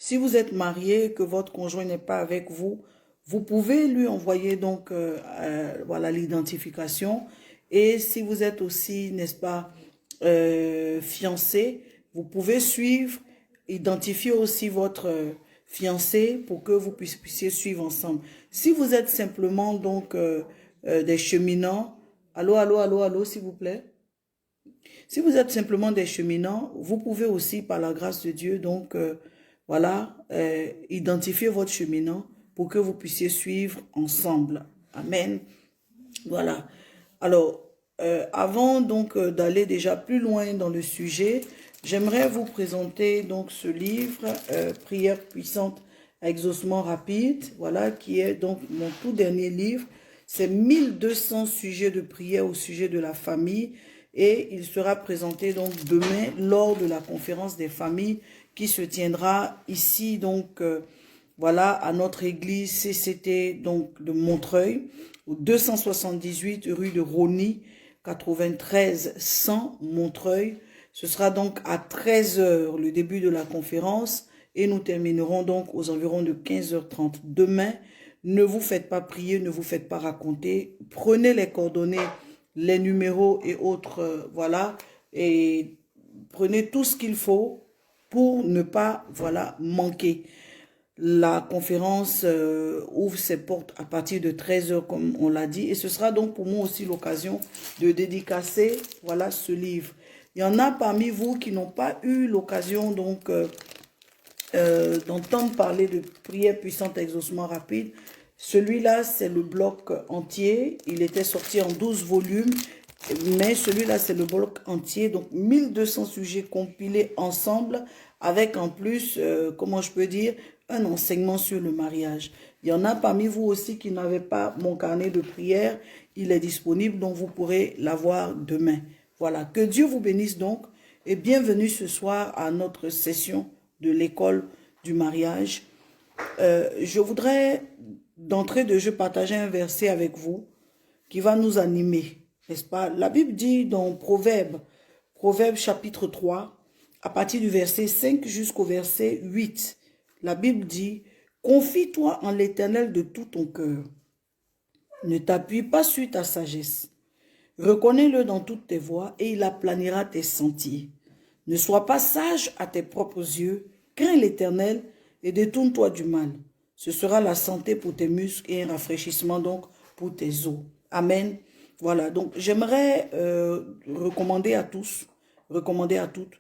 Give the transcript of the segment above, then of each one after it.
Si vous êtes marié, que votre conjoint n'est pas avec vous, vous pouvez lui envoyer donc voilà l'identification. Et si vous êtes aussi, n'est-ce pas, fiancé, vous pouvez suivre, identifier aussi votre fiancé pour que vous puissiez suivre ensemble. Si vous êtes simplement donc des cheminants, allô, allô, allô, allô, s'il vous plaît. Si vous êtes simplement des cheminants, vous pouvez aussi, par la grâce de Dieu, donc, voilà, identifier votre cheminant pour que vous puissiez suivre ensemble. Amen. Voilà. Alors, avant donc d'aller déjà plus loin dans le sujet, j'aimerais vous présenter donc ce livre, Prière puissante à exaucement rapide, voilà, qui est donc mon tout dernier livre. C'est 1200 sujets de prière au sujet de la famille et il sera présenté donc demain lors de la conférence des familles qui se tiendra ici donc voilà à notre église CCT donc de Montreuil au 278 rue de Rosny 93 100 Montreuil. Ce sera donc à 13 h le début de la conférence et nous terminerons donc aux environs de 15h30 demain. Ne vous faites pas prier, ne vous faites pas raconter. Prenez les coordonnées, les numéros et autres, voilà, et prenez tout ce qu'il faut pour ne pas, voilà, manquer. La conférence ouvre ses portes à partir de 13 h comme on l'a dit. Et ce sera donc pour moi aussi l'occasion de dédicacer, voilà, ce livre. Il y en a parmi vous qui n'ont pas eu l'occasion donc d'entendre parler de prière puissante exaucement rapide. Celui-là, c'est le bloc entier. Il était sorti en 12 volumes. Mais celui-là, c'est le bloc entier. Donc, 1200 sujets compilés ensemble avec en plus, comment je peux dire, un enseignement sur le mariage. Il y en a parmi vous aussi qui n'avaient pas mon carnet de prière. Il est disponible, donc vous pourrez l'avoir demain. Voilà. Que Dieu vous bénisse donc et bienvenue ce soir à notre session de l'école du mariage. Je voudrais d'entrée de jeu partager un verset avec vous qui va nous animer, n'est-ce pas? La Bible dit dans Proverbe chapitre 3, à partir du verset 5 jusqu'au verset 8, la Bible dit « Confie-toi en l'Éternel de tout ton cœur. Ne t'appuie pas sur ta sagesse. Reconnais-le dans toutes tes voies et il aplanira tes sentiers. Ne sois pas sage à tes propres yeux, crains l'Éternel et détourne-toi du mal. Ce sera la santé pour tes muscles et un rafraîchissement donc pour tes os. » Amen. Voilà, donc j'aimerais recommander à tous, recommander à toutes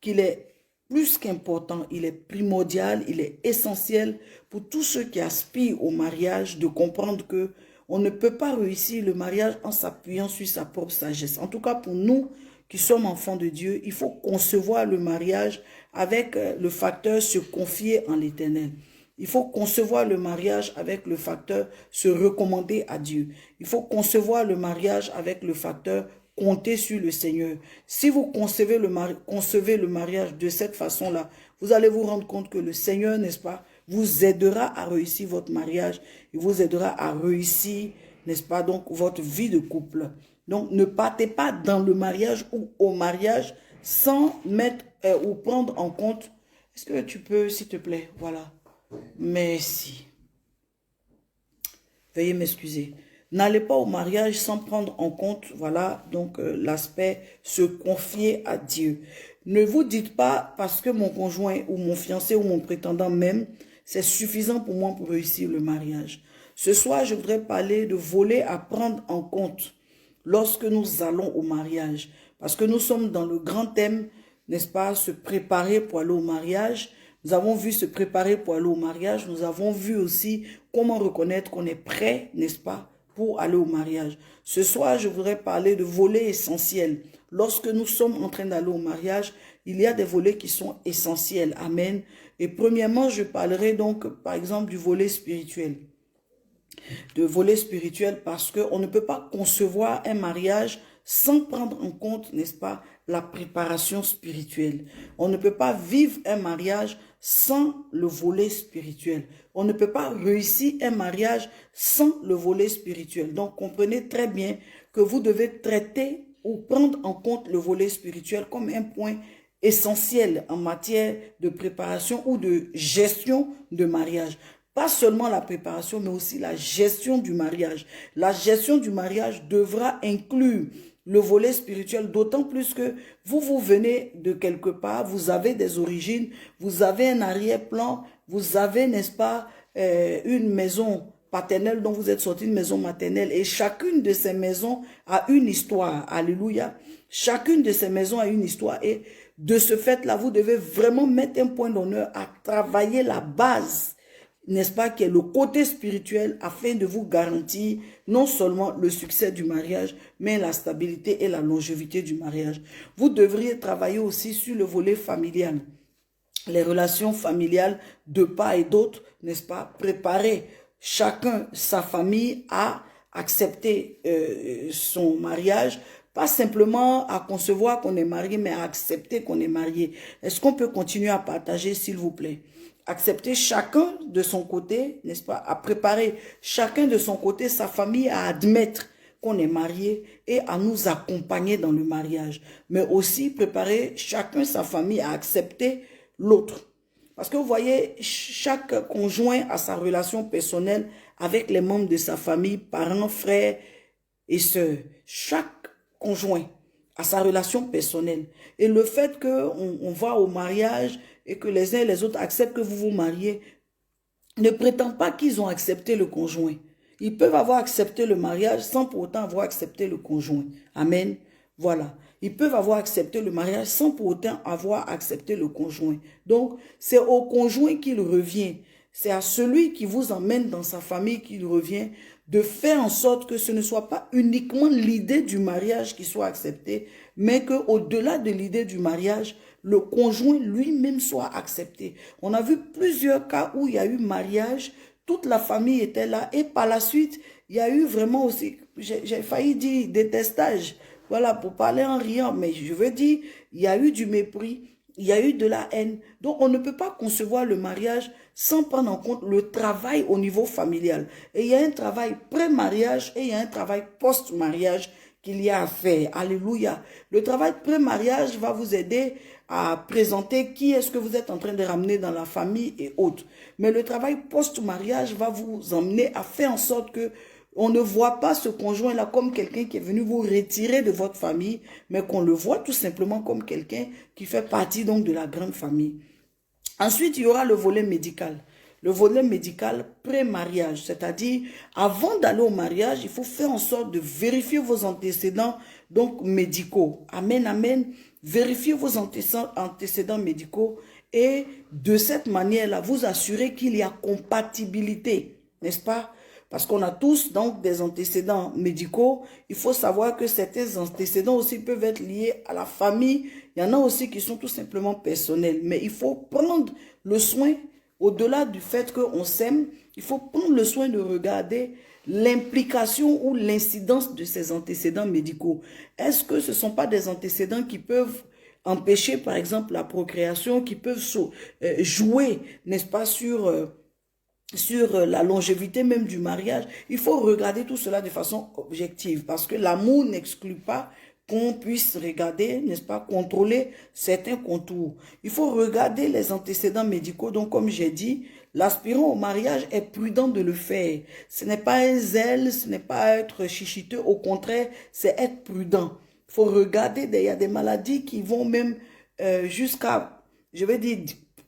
qu'il est plus qu'important, il est primordial, il est essentiel pour tous ceux qui aspirent au mariage de comprendre que on ne peut pas réussir le mariage en s'appuyant sur sa propre sagesse. En tout cas, pour nous qui sommes enfants de Dieu, il faut concevoir le mariage avec le facteur se confier en l'Éternel. Il faut concevoir le mariage avec le facteur se recommander à Dieu. Il faut concevoir le mariage avec le facteur compter sur le Seigneur. Si vous concevez le mariage de cette façon-là, vous allez vous rendre compte que le Seigneur, n'est-ce pas, vous aidera à réussir votre mariage. Il vous aidera à réussir, n'est-ce pas, donc votre vie de couple. Donc ne partez pas dans le mariage ou au mariage sans mettre ou prendre en compte. Est-ce que tu peux, s'il te plaît, voilà. Merci. Veuillez m'excuser. N'allez pas au mariage sans prendre en compte, voilà, donc l'aspect se confier à Dieu. Ne vous dites pas, parce que mon conjoint ou mon fiancé ou mon prétendant m'aime, c'est suffisant pour moi pour réussir le mariage. Ce soir, je voudrais parler de volets à prendre en compte lorsque nous allons au mariage. Parce que nous sommes dans le grand thème, n'est-ce pas, se préparer pour aller au mariage. Nous avons vu se préparer pour aller au mariage. Nous avons vu aussi comment reconnaître qu'on est prêt, n'est-ce pas, pour aller au mariage. Ce soir, je voudrais parler de volets essentiels. Lorsque nous sommes en train d'aller au mariage, il y a des volets qui sont essentiels. Amen. Et premièrement, je parlerai donc, par exemple, du volet spirituel. De volet spirituel parce qu'on ne peut pas concevoir un mariage sans prendre en compte, n'est-ce pas, la préparation spirituelle. On ne peut pas vivre un mariage sans le volet spirituel. On ne peut pas réussir un mariage sans le volet spirituel. Donc, comprenez très bien que vous devez traiter ou prendre en compte le volet spirituel comme un point essentiels en matière de préparation ou de gestion de mariage. Pas seulement la préparation, mais aussi la gestion du mariage. La gestion du mariage devra inclure le volet spirituel, d'autant plus que vous venez de quelque part, vous avez des origines, vous avez un arrière-plan, vous avez, n'est-ce pas, une maison paternelle dont vous êtes sorti, une maison maternelle, et chacune de ces maisons a une histoire. Alléluia. Chacune de ces maisons a une histoire, et de ce fait-là, vous devez vraiment mettre un point d'honneur à travailler la base, n'est-ce pas, qui est le côté spirituel, afin de vous garantir non seulement le succès du mariage, mais la stabilité et la longévité du mariage. Vous devriez travailler aussi sur le volet familial, les relations familiales de part et d'autre, n'est-ce pas, préparer chacun sa famille à accepter son mariage, pas simplement à concevoir qu'on est marié, mais à accepter qu'on est marié. Est-ce qu'on peut continuer à partager, s'il vous plaît? Accepter chacun de son côté, n'est-ce pas, à préparer chacun de son côté sa famille à admettre qu'on est marié et à nous accompagner dans le mariage. Mais aussi préparer chacun sa famille à accepter l'autre. Parce que vous voyez, chaque conjoint a sa relation personnelle avec les membres de sa famille, parents, frères et sœurs. Chaque conjoint a sa relation personnelle. Et le fait qu'on va au mariage et que les uns et les autres acceptent que vous vous mariez, ne prétend pas qu'ils ont accepté le conjoint. Ils peuvent avoir accepté le mariage sans pour autant avoir accepté le conjoint. Amen. Voilà. Ils peuvent avoir accepté le mariage sans pour autant avoir accepté le conjoint. Donc, c'est au conjoint qu'il revient. C'est à celui qui vous emmène dans sa famille qu'il revient de faire en sorte que ce ne soit pas uniquement l'idée du mariage qui soit acceptée, mais qu'au-delà de l'idée du mariage, le conjoint lui-même soit accepté. On a vu plusieurs cas où il y a eu mariage, toute la famille était là et par la suite, il y a eu vraiment aussi, j'ai failli dire détestage, voilà, pour parler en riant, mais je veux dire, il y a eu du mépris, il y a eu de la haine. Donc, on ne peut pas concevoir le mariage sans prendre en compte le travail au niveau familial. Et il y a un travail pré-mariage et il y a un travail post-mariage qu'il y a à faire. Alléluia. Le travail pré-mariage va vous aider à présenter qui est-ce que vous êtes en train de ramener dans la famille et autres. Mais le travail post-mariage va vous emmener à faire en sorte que on ne voit pas ce conjoint-là comme quelqu'un qui est venu vous retirer de votre famille, mais qu'on le voit tout simplement comme quelqu'un qui fait partie donc de la grande famille. Ensuite, il y aura le volet médical. Le volet médical pré-mariage, c'est-à-dire avant d'aller au mariage, il faut faire en sorte de vérifier vos antécédents donc médicaux. Amen, amen. Vérifiez vos antécédents médicaux et de cette manière-là, vous assurez qu'il y a compatibilité, n'est-ce pas? Parce qu'on a tous donc des antécédents médicaux. Il faut savoir que certains antécédents aussi peuvent être liés à la famille. Il y en a aussi qui sont tout simplement personnels. Mais il faut prendre le soin, au-delà du fait qu'on s'aime, il faut prendre le soin de regarder l'implication ou l'incidence de ces antécédents médicaux. Est-ce que ce ne sont pas des antécédents qui peuvent empêcher, par exemple, la procréation, qui peuvent jouer, n'est-ce pas, sur la longévité même du mariage? Il faut regarder tout cela de façon objective parce que l'amour n'exclut pas qu'on puisse regarder, n'est-ce pas, contrôler certains contours. Il faut regarder les antécédents médicaux. Donc, comme j'ai dit, l'aspirant au mariage est prudent de le faire. Ce n'est pas un zèle, ce n'est pas être chichiteux. Au contraire, c'est être prudent. Il faut regarder, il y a des maladies qui vont même jusqu'à, je vais dire,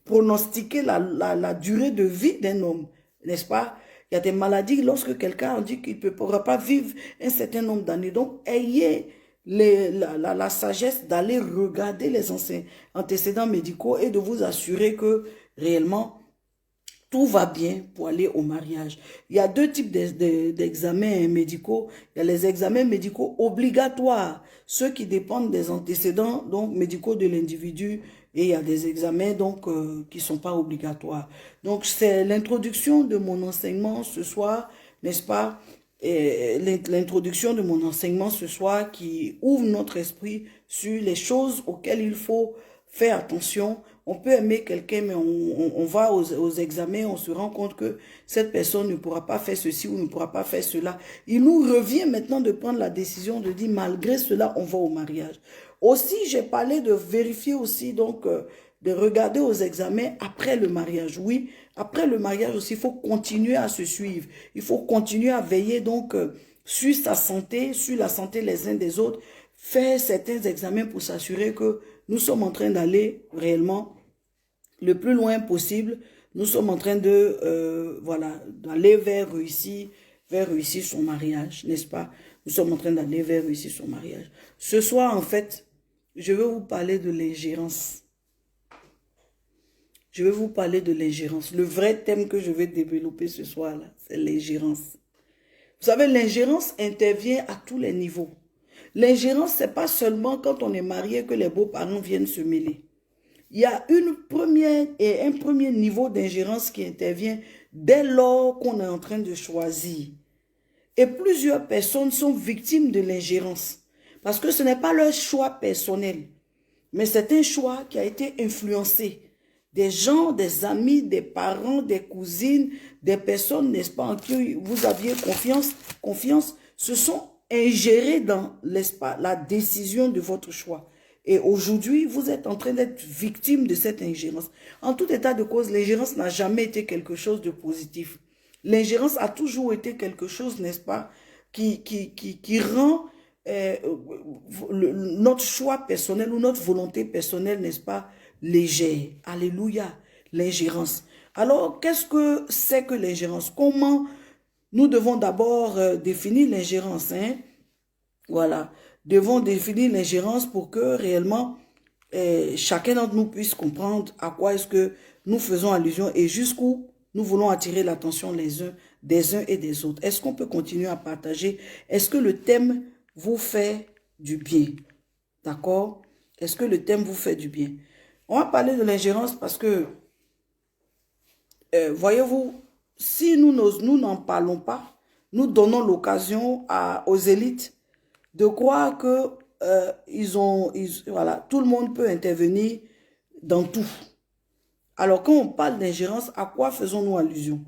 pronostiquer la durée de vie d'un homme, n'est-ce pas? Il y a des maladies, lorsque quelqu'un dit qu'il ne pourra pas vivre un certain nombre d'années. Donc, ayez la sagesse d'aller regarder les antécédents médicaux et de vous assurer que réellement, tout va bien pour aller au mariage. Il y a deux types d'examens médicaux. Il y a les examens médicaux obligatoires, ceux qui dépendent des antécédents donc médicaux de l'individu, et il y a des examens donc qui ne sont pas obligatoires. Donc c'est l'introduction de mon enseignement ce soir, n'est-ce pas? L'introduction de mon enseignement ce soir qui ouvre notre esprit sur les choses auxquelles il faut faire attention. On peut aimer quelqu'un, mais on va aux examens, on se rend compte que cette personne ne pourra pas faire ceci ou ne pourra pas faire cela. Il nous revient maintenant de prendre la décision de dire, malgré cela, on va au mariage. Aussi, j'ai parlé de vérifier aussi, donc, de regarder aux examens après le mariage. Oui, après le mariage aussi, il faut continuer à se suivre. Il faut continuer à veiller, donc, sur sa santé, sur la santé les uns des autres, faire certains examens pour s'assurer que nous sommes en train d'aller réellement le plus loin possible. Nous sommes en train de, voilà, d'aller vers réussir son mariage, n'est-ce pas? Nous sommes en train d'aller vers réussir son mariage. Ce soir, en fait, je vais vous parler de l'ingérence. Je vais vous parler de l'ingérence. Le vrai thème que je vais développer ce soir-là, c'est l'ingérence. Vous savez, l'ingérence intervient à tous les niveaux. L'ingérence, ce n'est pas seulement quand on est marié que les beaux-parents viennent se mêler. Il y a un premier niveau d'ingérence qui intervient dès lors qu'on est en train de choisir. Et plusieurs personnes sont victimes de l'ingérence. Parce que ce n'est pas leur choix personnel, mais c'est un choix qui a été influencé. Des gens, des amis, des parents, des cousines, des personnes, n'est-ce pas, en qui vous aviez confiance, se sont ingérés dans, n'est-ce pas, la décision de votre choix. Et aujourd'hui, vous êtes en train d'être victime de cette ingérence. En tout état de cause, l'ingérence n'a jamais été quelque chose de positif. L'ingérence a toujours été quelque chose, n'est-ce pas, qui rend notre choix personnel ou notre volonté personnelle, n'est-ce pas, légère. Alléluia, l'ingérence. Alors, qu'est-ce que c'est que l'ingérence? Comment nous devons d'abord définir l'ingérence, hein? Voilà, devons définir l'ingérence pour que réellement chacun d'entre nous puisse comprendre à quoi est-ce que nous faisons allusion et jusqu'où nous voulons attirer l'attention des uns et des autres. Est-ce qu'on peut continuer à partager? Est-ce que le thème vous fait du bien? D'accord? Est-ce que le thème vous fait du bien? On va parler de l'ingérence parce que, voyez-vous, si nous n'en parlons pas, nous donnons l'occasion aux élites de croire que voilà, tout le monde peut intervenir dans tout. Alors, quand on parle d'ingérence, à quoi faisons-nous allusion?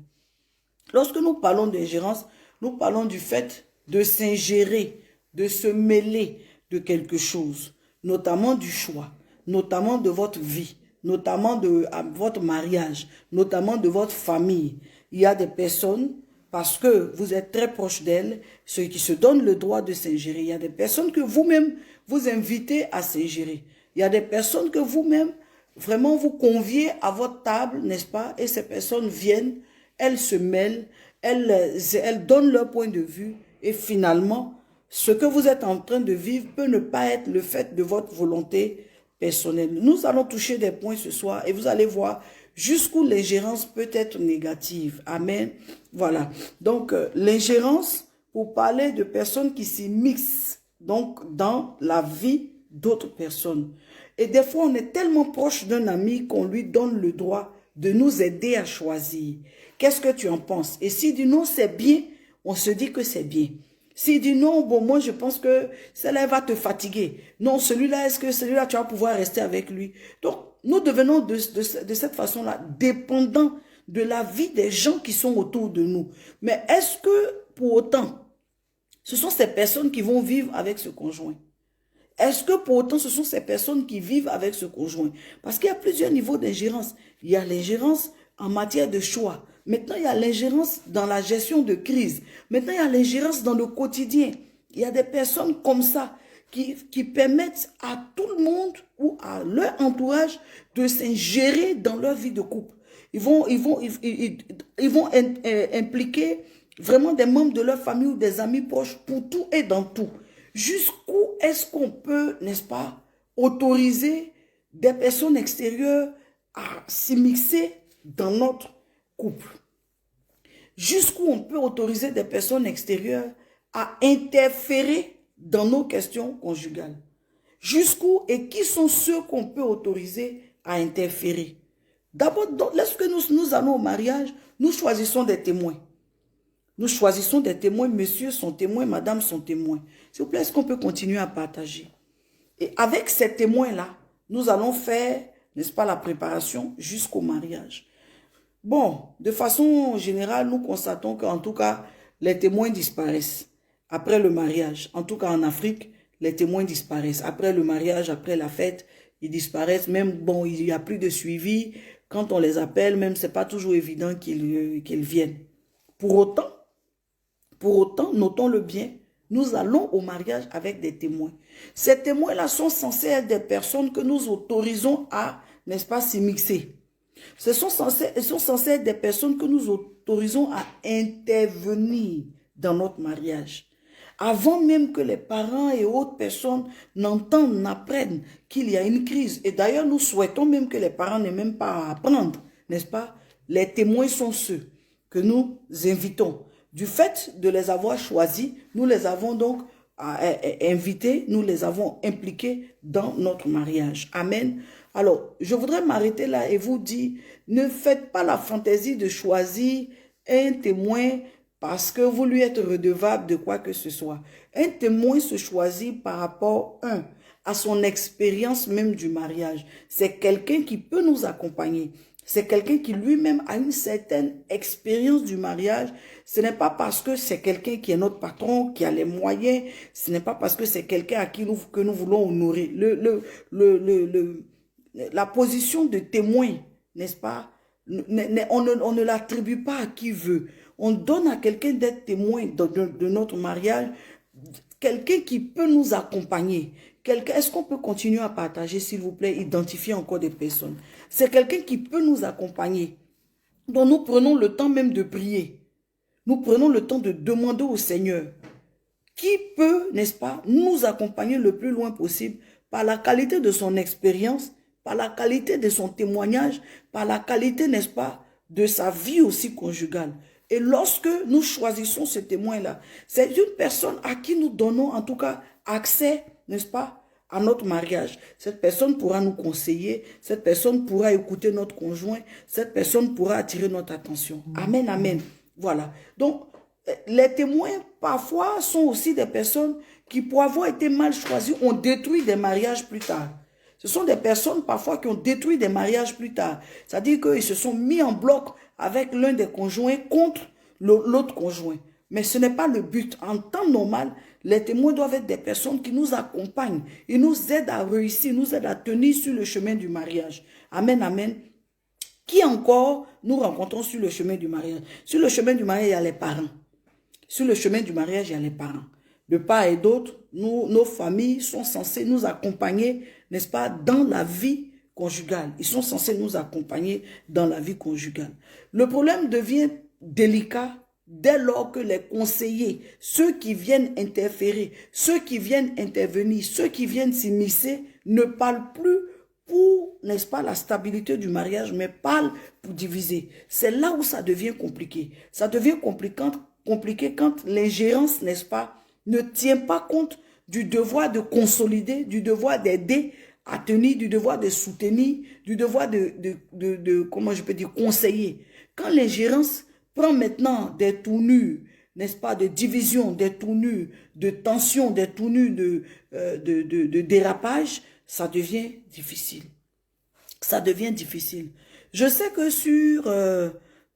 Lorsque nous parlons d'ingérence, nous parlons du fait de s'ingérer, de se mêler de quelque chose, notamment du choix, notamment de votre vie, notamment de votre mariage, notamment de votre famille. Il y a des personnes, parce que vous êtes très proche d'elles, ceux qui se donnent le droit de s'ingérer. Il y a des personnes que vous-même vous invitez à s'ingérer. Il y a des personnes que vous-même, vraiment, vous conviez à votre table, n'est-ce pas? Et ces personnes viennent, elles se mêlent, elles donnent leur point de vue. Et finalement, ce que vous êtes en train de vivre peut ne pas être le fait de votre volonté personnelle. Nous allons toucher des points ce soir et vous allez voir jusqu'où l'ingérence peut être négative. Amen. Voilà. Donc, l'ingérence, pour parler de personnes qui s'immiscent donc dans la vie d'autres personnes. Et des fois, on est tellement proche d'un ami qu'on lui donne le droit de nous aider à choisir. Qu'est-ce que tu en penses? Et s'il dit non, c'est bien, on se dit que c'est bien. S'il dit non, bon, moi je pense que celle-là va te fatiguer. Non, celui-là, est-ce que celui-là, tu vas pouvoir rester avec lui? Donc, nous devenons de cette façon-là dépendants de la vie des gens qui sont autour de nous. Mais est-ce que, pour autant, ce sont ces personnes qui vont vivre avec ce conjoint? Est-ce que pour autant ce sont ces personnes qui vivent avec ce conjoint? Parce qu'il y a plusieurs niveaux d'ingérence. Il y a l'ingérence en matière de choix. Maintenant, il y a l'ingérence dans la gestion de crise. Maintenant, il y a l'ingérence dans le quotidien. Il y a des personnes comme ça qui permettent à tout le monde ou à leur entourage de s'ingérer dans leur vie de couple. Ils vont impliquer vraiment des membres de leur famille ou des amis proches pour tout et dans tout. Jusqu'où est-ce qu'on peut, n'est-ce pas, autoriser des personnes extérieures à s'immiscer dans notre couple? Jusqu'où on peut autoriser des personnes extérieures à interférer dans nos questions conjugales? Jusqu'où et qui sont ceux qu'on peut autoriser à interférer? D'abord, lorsque nous allons au mariage, nous choisissons des témoins. Nous choisissons des témoins, monsieur sont témoins, madame sont témoins. S'il vous plaît, est-ce qu'on peut continuer à partager? Et avec ces témoins-là, nous allons faire, n'est-ce pas, la préparation jusqu'au mariage. Bon, de façon générale, nous constatons qu'en tout cas, les témoins disparaissent après le mariage. En tout cas, en Afrique, les témoins disparaissent. Après le mariage, après la fête, ils disparaissent. Même, bon, il n'y a plus de suivi. Quand on les appelle, même, c'est pas toujours évident qu'ils viennent. Pour autant, notons-le bien, nous allons au mariage avec des témoins. Ces témoins-là sont censés être des personnes que nous autorisons à, n'est-ce pas, s'immiscer. Ils sont censés être des personnes que nous autorisons à intervenir dans notre mariage. Avant même que les parents et autres personnes n'entendent, n'apprennent qu'il y a une crise. Et d'ailleurs, nous souhaitons même que les parents n'aient même pas à apprendre, n'est-ce pas? Les témoins sont ceux que nous invitons. Du fait de les avoir choisis, nous les avons donc invités, nous les avons impliqués dans notre mariage. Amen. Alors, je voudrais m'arrêter là et vous dire, ne faites pas la fantaisie de choisir un témoin parce que vous lui êtes redevable de quoi que ce soit. Un témoin se choisit par rapport, à son expérience même du mariage. C'est quelqu'un qui peut nous accompagner. C'est quelqu'un qui lui-même a une certaine expérience du mariage. Ce n'est pas parce que c'est quelqu'un qui est notre patron, qui a les moyens. Ce n'est pas parce que c'est quelqu'un à qui que nous voulons honorer. La position de témoin, n'est-ce pas? On ne l'attribue pas à qui veut. On donne à quelqu'un d'être témoin de notre mariage, quelqu'un qui peut nous accompagner. Est-ce qu'on peut continuer à partager, s'il vous plaît, identifier encore des personnes? C'est quelqu'un qui peut nous accompagner, dont nous prenons le temps même de prier. Nous prenons le temps de demander au Seigneur qui peut, n'est-ce pas, nous accompagner le plus loin possible par la qualité de son expérience, par la qualité de son témoignage, par la qualité, n'est-ce pas, de sa vie aussi conjugale. Et lorsque nous choisissons ce témoin-là, c'est une personne à qui nous donnons en tout cas accès, n'est-ce pas, à notre mariage. Cette personne pourra nous conseiller, cette personne pourra écouter notre conjoint, cette personne pourra attirer notre attention. Amen, amen. Voilà. Donc, les témoins, parfois, sont aussi des personnes qui, pour avoir été mal choisies, ont détruit des mariages plus tard. Ce sont des personnes, parfois, qui ont détruit des mariages plus tard. C'est-à-dire qu'ils se sont mis en bloc avec l'un des conjoints contre l'autre conjoint. Mais ce n'est pas le but. En temps normal, les témoins doivent être des personnes qui nous accompagnent. Ils nous aident à réussir, nous aident à tenir sur le chemin du mariage. Amen, amen. Qui encore nous rencontrons sur le chemin du mariage? Sur le chemin du mariage, il y a les parents. Sur le chemin du mariage, il y a les parents. De part et d'autre, nos familles sont censées nous accompagner, n'est-ce pas, dans la vie conjugale. Ils sont censés nous accompagner dans la vie conjugale. Le problème devient délicat dès lors que les conseillers, ceux qui viennent interférer, ceux qui viennent intervenir, ceux qui viennent s'immiscer, ne parlent plus pour, n'est-ce pas, la stabilité du mariage, mais parlent pour diviser. C'est là où ça devient compliqué. Ça devient compliqué quand l'ingérence, n'est-ce pas, ne tient pas compte du devoir de consolider, du devoir d'aider à tenir, du devoir de soutenir, du devoir comment je peux dire, conseiller. Quand l'ingérence prend maintenant des tournures, n'est-ce pas, de division, des tournures de tension, des tournures de dérapage, ça devient difficile. Ça devient difficile. Je sais que sur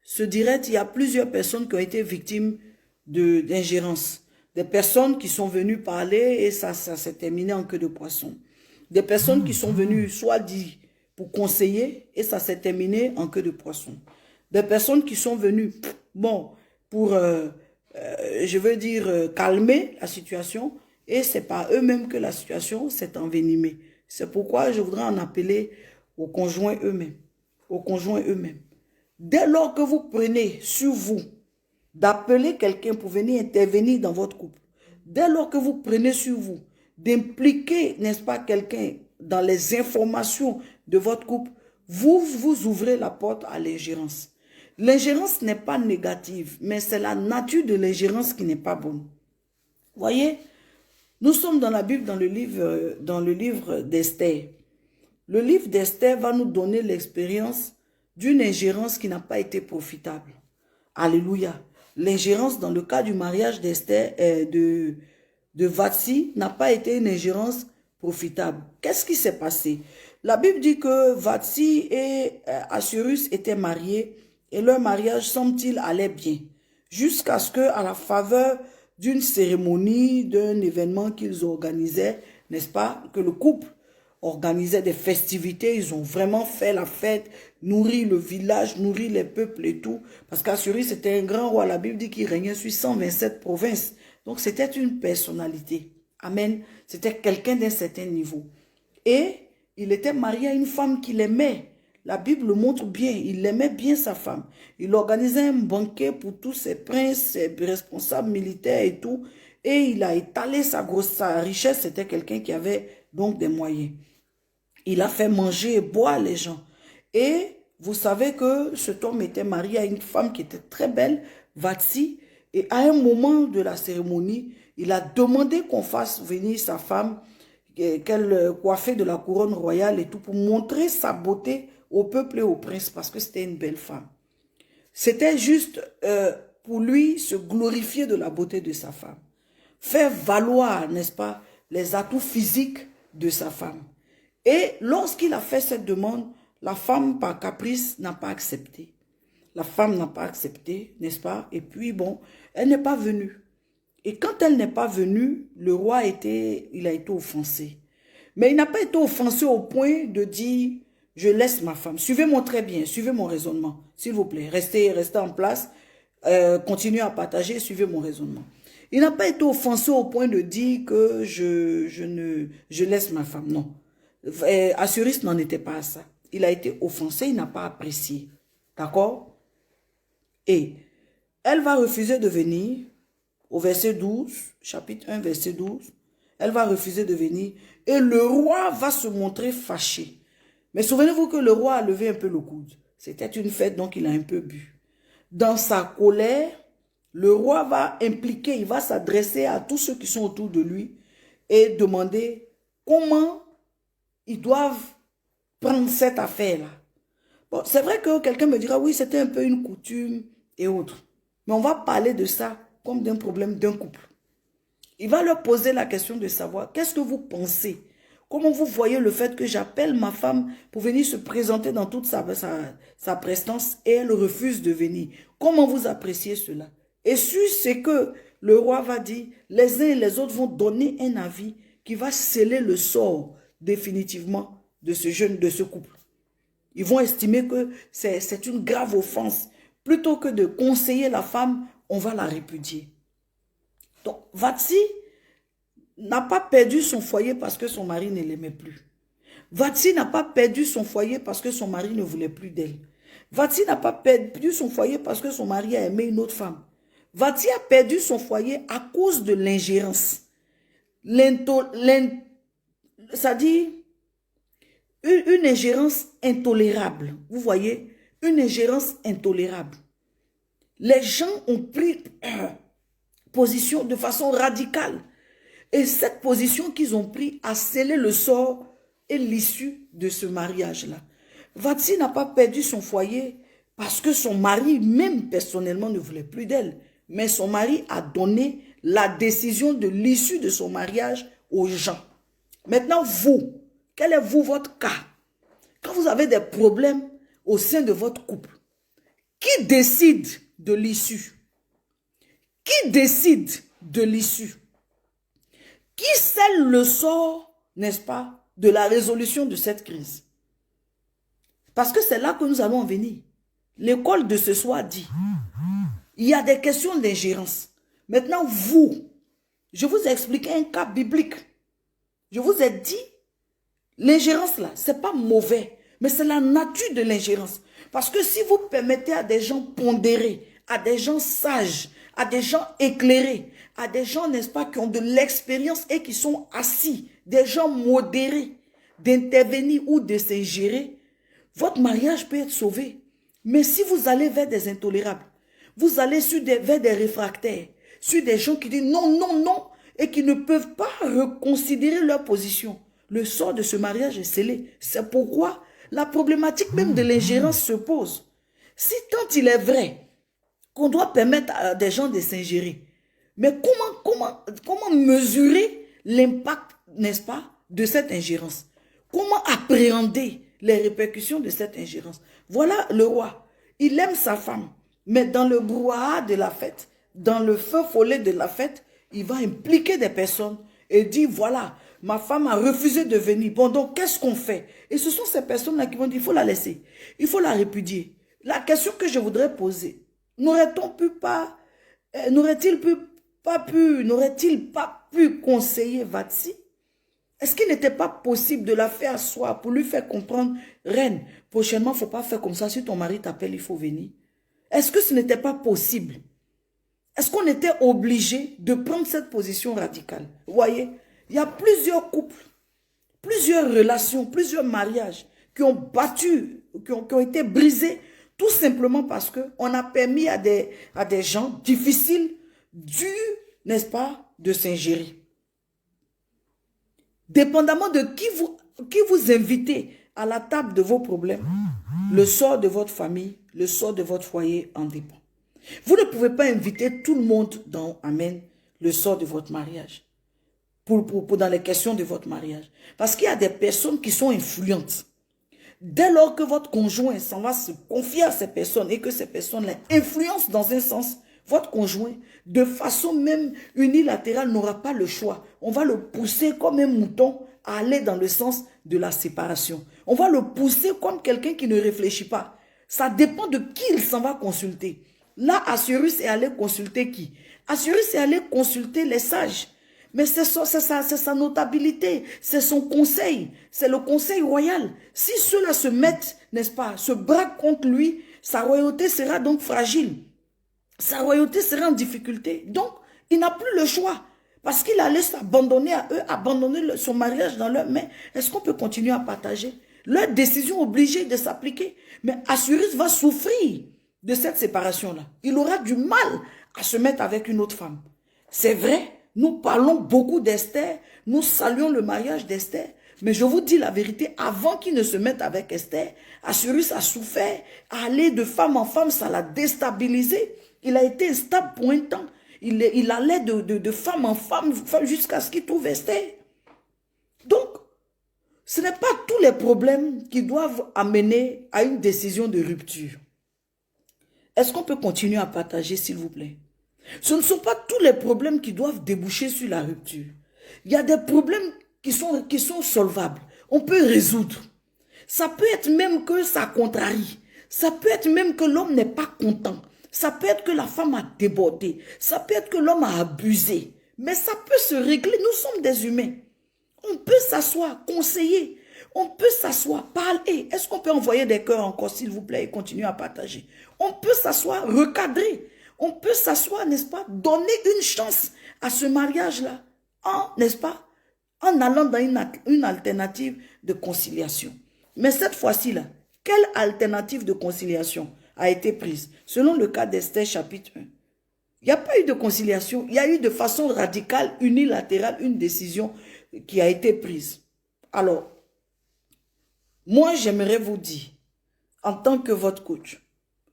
ce direct, il y a plusieurs personnes qui ont été victimes d'ingérence. Des personnes qui sont venues parler et ça s'est terminé en queue de poisson. Des personnes qui sont venues soit dit pour conseiller et ça s'est terminé en queue de poisson. Des personnes qui sont venues, bon, pour, je veux dire, calmer la situation et c'est par eux-mêmes que la situation s'est envenimée. C'est pourquoi je voudrais en appeler aux conjoints eux-mêmes. Aux conjoints eux-mêmes. Dès lors que vous prenez sur vous d'appeler quelqu'un pour venir intervenir dans votre couple, dès lors que vous prenez sur vous d'impliquer, n'est-ce pas, quelqu'un dans les informations de votre couple, vous ouvrez la porte à l'ingérence. L'ingérence n'est pas négative, mais c'est la nature de l'ingérence qui n'est pas bonne. Voyez, nous sommes dans la Bible, dans le livre d'Esther. Le livre d'Esther va nous donner l'expérience d'une ingérence qui n'a pas été profitable. Alléluia. L'ingérence dans le cas du mariage d'Esther de Vatsi n'a pas été une ingérence profitable. Qu'est-ce qui s'est passé? La Bible dit que Vatsi et Assuérus étaient mariés et leur mariage, semble-t-il, allait bien. Jusqu'à ce que, à la faveur d'une cérémonie, d'un événement qu'ils organisaient, n'est-ce pas? Que le couple organisait des festivités, ils ont vraiment fait la fête, nourri le village, nourri les peuples et tout. Parce qu'Assuérus, c'était un grand roi. La Bible dit qu'il régnait sur 127 provinces. Donc, c'était une personnalité. Amen. C'était quelqu'un d'un certain niveau. Et il était marié à une femme qu'il aimait. La Bible le montre bien. Il aimait bien sa femme. Il organisait un banquet pour tous ses princes, ses responsables militaires et tout. Et il a étalé sa richesse. C'était quelqu'un qui avait donc des moyens. Il a fait manger et boire les gens. Et vous savez que cet homme était marié à une femme qui était très belle, Vatsi. Et à un moment de la cérémonie, il a demandé qu'on fasse venir sa femme, qu'elle coiffait de la couronne royale et tout, pour montrer sa beauté au peuple et au prince, parce que c'était une belle femme. C'était juste pour lui se glorifier de la beauté de sa femme. Faire valoir, n'est-ce pas, les atouts physiques de sa femme. Et lorsqu'il a fait cette demande, la femme, par caprice, n'a pas accepté. La femme n'a pas accepté, n'est-ce pas? Et puis, bon, elle n'est pas venue. Et quand elle n'est pas venue, le roi il a été offensé. Mais il n'a pas été offensé au point de dire, je laisse ma femme. Suivez-moi très bien, suivez mon raisonnement, s'il vous plaît. Restez en place, continuez à partager, suivez mon raisonnement. Il n'a pas été offensé au point de dire que je laisse ma femme, non. Assuérus n'en était pas à ça. Il a été offensé, il n'a pas apprécié. D'accord? Et elle va refuser de venir, au verset 12, chapitre 1, verset 12. Elle va refuser de venir et le roi va se montrer fâché. Mais souvenez-vous que le roi a levé un peu le coude. C'était une fête, donc il a un peu bu. Dans sa colère, le roi va impliquer, il va s'adresser à tous ceux qui sont autour de lui et demander comment ils doivent prendre cette affaire-là. Bon, c'est vrai que quelqu'un me dira, oui, c'était un peu une coutume et autres. Mais on va parler de ça comme d'un problème d'un couple. Il va leur poser la question de savoir, qu'est-ce que vous pensez? Comment vous voyez le fait que j'appelle ma femme pour venir se présenter dans toute sa prestance et elle refuse de venir? Comment vous appréciez cela? Et c'est que le roi va dire, les uns et les autres vont donner un avis qui va sceller le sort définitivement de ce couple. Ils vont estimer que c'est une grave offense. Plutôt que de conseiller la femme, on va la répudier. Donc, Vatsi n'a pas perdu son foyer parce que son mari ne l'aimait plus. Vatsi n'a pas perdu son foyer parce que son mari ne voulait plus d'elle. Vatsi n'a pas perdu son foyer parce que son mari a aimé une autre femme. Vatsi a perdu son foyer à cause de l'ingérence. C'est-à-dire une ingérence intolérable. Vous voyez, une ingérence intolérable. Les gens ont pris position de façon radicale. Et cette position qu'ils ont prise a scellé le sort et l'issue de ce mariage-là. Vatsi n'a pas perdu son foyer parce que son mari, même personnellement, ne voulait plus d'elle. Mais son mari a donné la décision de l'issue de son mariage aux gens. Maintenant, vous, quel est votre cas? Quand vous avez des problèmes au sein de votre couple, qui décide de l'issue? Qui décide de l'issue? Qui scelle le sort, n'est-ce pas, de la résolution de cette crise? Parce que c'est là que nous allons en venir. L'école de ce soir dit, il y a des questions d'ingérence. Maintenant, je vous ai expliqué un cas biblique. Je vous ai dit, l'ingérence là, ce n'est pas mauvais, mais c'est la nature de l'ingérence. Parce que si vous permettez à des gens pondérés, à des gens sages, à des gens éclairés, à des gens, n'est-ce pas, qui ont de l'expérience et qui sont assis, des gens modérés, d'intervenir ou de s'ingérer, votre mariage peut être sauvé. Mais si vous allez vers des intolérables, vous allez vers des réfractaires, sur des gens qui disent non, non, non, et qui ne peuvent pas reconsidérer leur position, le sort de ce mariage est scellé. C'est pourquoi la problématique même de l'ingérence se pose. Si tant il est vrai qu'on doit permettre à des gens de s'ingérer, mais comment mesurer l'impact, n'est-ce pas, de cette ingérence? Comment appréhender les répercussions de cette ingérence? Voilà le roi. Il aime sa femme, mais dans le brouhaha de la fête, dans le feu follet de la fête, il va impliquer des personnes et dire, voilà, ma femme a refusé de venir. Bon, donc, qu'est-ce qu'on fait? Et ce sont ces personnes-là qui vont dire, il faut la laisser. Il faut la répudier. La question que je voudrais poser, n'aurait-il pas pu conseiller Vatsi? Est-ce qu'il n'était pas possible de la faire asseoir pour lui faire comprendre, reine, prochainement, il ne faut pas faire comme ça. Si ton mari t'appelle, il faut venir. Est-ce que ce n'était pas possible? Est-ce qu'on était obligé de prendre cette position radicale? Vous voyez, il y a plusieurs couples, plusieurs relations, plusieurs mariages qui ont battu, qui ont été brisés, tout simplement parce qu'on a permis à des gens difficiles, durs, n'est-ce pas, de s'ingérer. Dépendamment de qui vous invitez à la table de vos problèmes, le sort de votre famille, le sort de votre foyer en dépend. Vous ne pouvez pas inviter tout le monde dans, amen, le sort de votre mariage, dans les questions de votre mariage. Parce qu'il y a des personnes qui sont influentes. Dès lors que votre conjoint s'en va se confier à ces personnes et que ces personnes-là influencent dans un sens, votre conjoint, de façon même unilatérale, n'aura pas le choix. On va le pousser comme un mouton à aller dans le sens de la séparation. On va le pousser comme quelqu'un qui ne réfléchit pas. Ça dépend de qui il s'en va consulter. Là, Assyrus est allé consulter qui? Assyrus est allé consulter les sages. Mais c'est sa notabilité, c'est son conseil, c'est le conseil royal. Si ceux-là se mettent, n'est-ce pas, se braquent contre lui, sa royauté sera donc fragile. Sa royauté sera en difficulté. Donc, il n'a plus le choix. Parce qu'il allait s'abandonner à eux, abandonner son mariage dans leurs mains. Est-ce qu'on peut continuer à partager? Leur décision obligée de s'appliquer. Mais Assyrus va souffrir de cette séparation-là. Il aura du mal à se mettre avec une autre femme. C'est vrai, nous parlons beaucoup d'Esther, nous saluons le mariage d'Esther, mais je vous dis la vérité, avant qu'il ne se mette avec Esther, Assyrus a souffert, aller de femme en femme, ça l'a déstabilisé. Il a été instable pour un temps. Il allait de femme en femme jusqu'à ce qu'il trouve Esther. Donc, ce n'est pas tous les problèmes qui doivent amener à une décision de rupture. Est-ce qu'on peut continuer à partager, s'il vous plaît? Ce ne sont pas tous les problèmes qui doivent déboucher sur la rupture. Il y a des problèmes qui sont solvables. On peut résoudre. Ça peut être même que ça contrarie. Ça peut être même que l'homme n'est pas content. Ça peut être que la femme a débordé. Ça peut être que l'homme a abusé. Mais ça peut se régler. Nous sommes des humains. On peut s'asseoir, conseiller. On peut s'asseoir, parler. Est-ce qu'on peut envoyer des cœurs encore, s'il vous plaît, et continuer à partager? On peut s'asseoir, recadrer. On peut s'asseoir, n'est-ce pas, donner une chance à ce mariage-là, n'est-ce pas, en allant dans une alternative de conciliation. Mais cette fois-ci-là, quelle alternative de conciliation a été prise? Selon le cas d'Esther chapitre 1. Il n'y a pas eu de conciliation, il y a eu de façon radicale, unilatérale, une décision qui a été prise. Alors, moi j'aimerais vous dire, en tant que votre coach,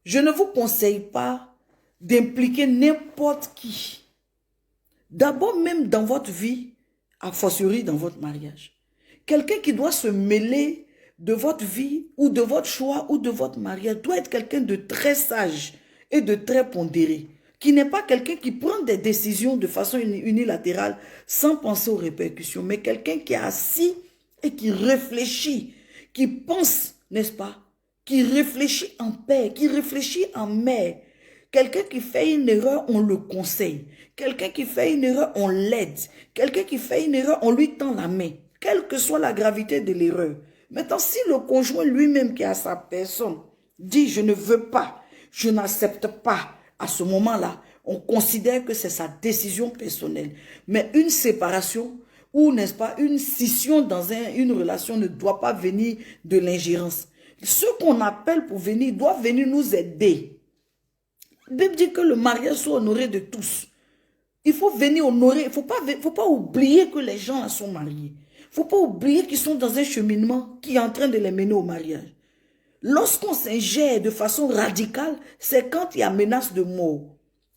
je ne vous conseille pas d'impliquer n'importe qui. D'abord même dans votre vie, a fortiori dans votre mariage. Quelqu'un qui doit se mêler de votre vie ou de votre choix ou de votre mariage doit être quelqu'un de très sage et de très pondéré. Qui n'est pas quelqu'un qui prend des décisions de façon unilatérale sans penser aux répercussions, mais quelqu'un qui est assis et qui réfléchit, qui pense, n'est-ce pas, qui réfléchit en paix, qui réfléchit en mère. Quelqu'un qui fait une erreur, on le conseille. Quelqu'un qui fait une erreur, on l'aide. Quelqu'un qui fait une erreur, on lui tend la main. Quelle que soit la gravité de l'erreur. Maintenant, si le conjoint lui-même qui a sa personne dit « je ne veux pas, je n'accepte pas », à ce moment-là, on considère que c'est sa décision personnelle. Mais une séparation ou, n'est-ce pas, une scission dans une relation ne doit pas venir de l'ingérence. Ceux qu'on appelle pour venir doivent venir nous aider. La Bible dit que le mariage soit honoré de tous. Il faut venir honorer. Il ne faut pas oublier que les gens sont mariés. Il ne faut pas oublier qu'ils sont dans un cheminement qui est en train de les mener au mariage. Lorsqu'on s'ingère de façon radicale, c'est quand il y a menace de mort.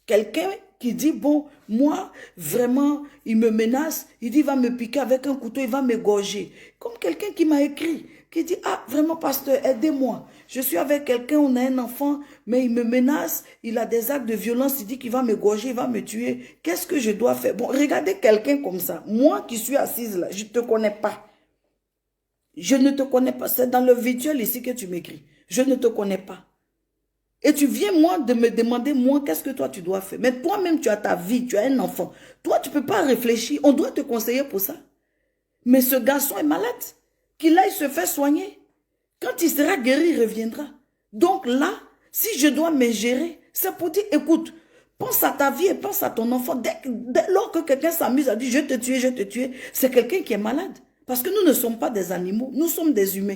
Quelqu'un qui dit, bon, moi, vraiment, il me menace, il dit, il va me piquer avec un couteau, il va m'égorger. Comme quelqu'un qui m'a écrit, qui dit, ah, vraiment, pasteur, aidez-moi. Je suis avec quelqu'un, on a un enfant, mais il me menace, il a des actes de violence, il dit qu'il va me gorger, il va me tuer. Qu'est-ce que je dois faire? Bon, regardez quelqu'un comme ça. Moi qui suis assise là, je ne te connais pas. Je ne te connais pas. C'est dans le virtuel ici que tu m'écris. Je ne te connais pas. Et tu viens, moi, de me demander, moi, qu'est-ce que toi, tu dois faire? Mais toi-même, tu as ta vie, tu as un enfant. Toi, tu ne peux pas réfléchir. On doit te conseiller pour ça. Mais ce garçon est malade. Qu'il aille se faire soigner. Quand il sera guéri, il reviendra. Donc là, si je dois me gérer, c'est pour dire, écoute, pense à ta vie et pense à ton enfant. Dès lors que quelqu'un s'amuse à dire, je te tuer, c'est quelqu'un qui est malade. Parce que nous ne sommes pas des animaux, nous sommes des humains.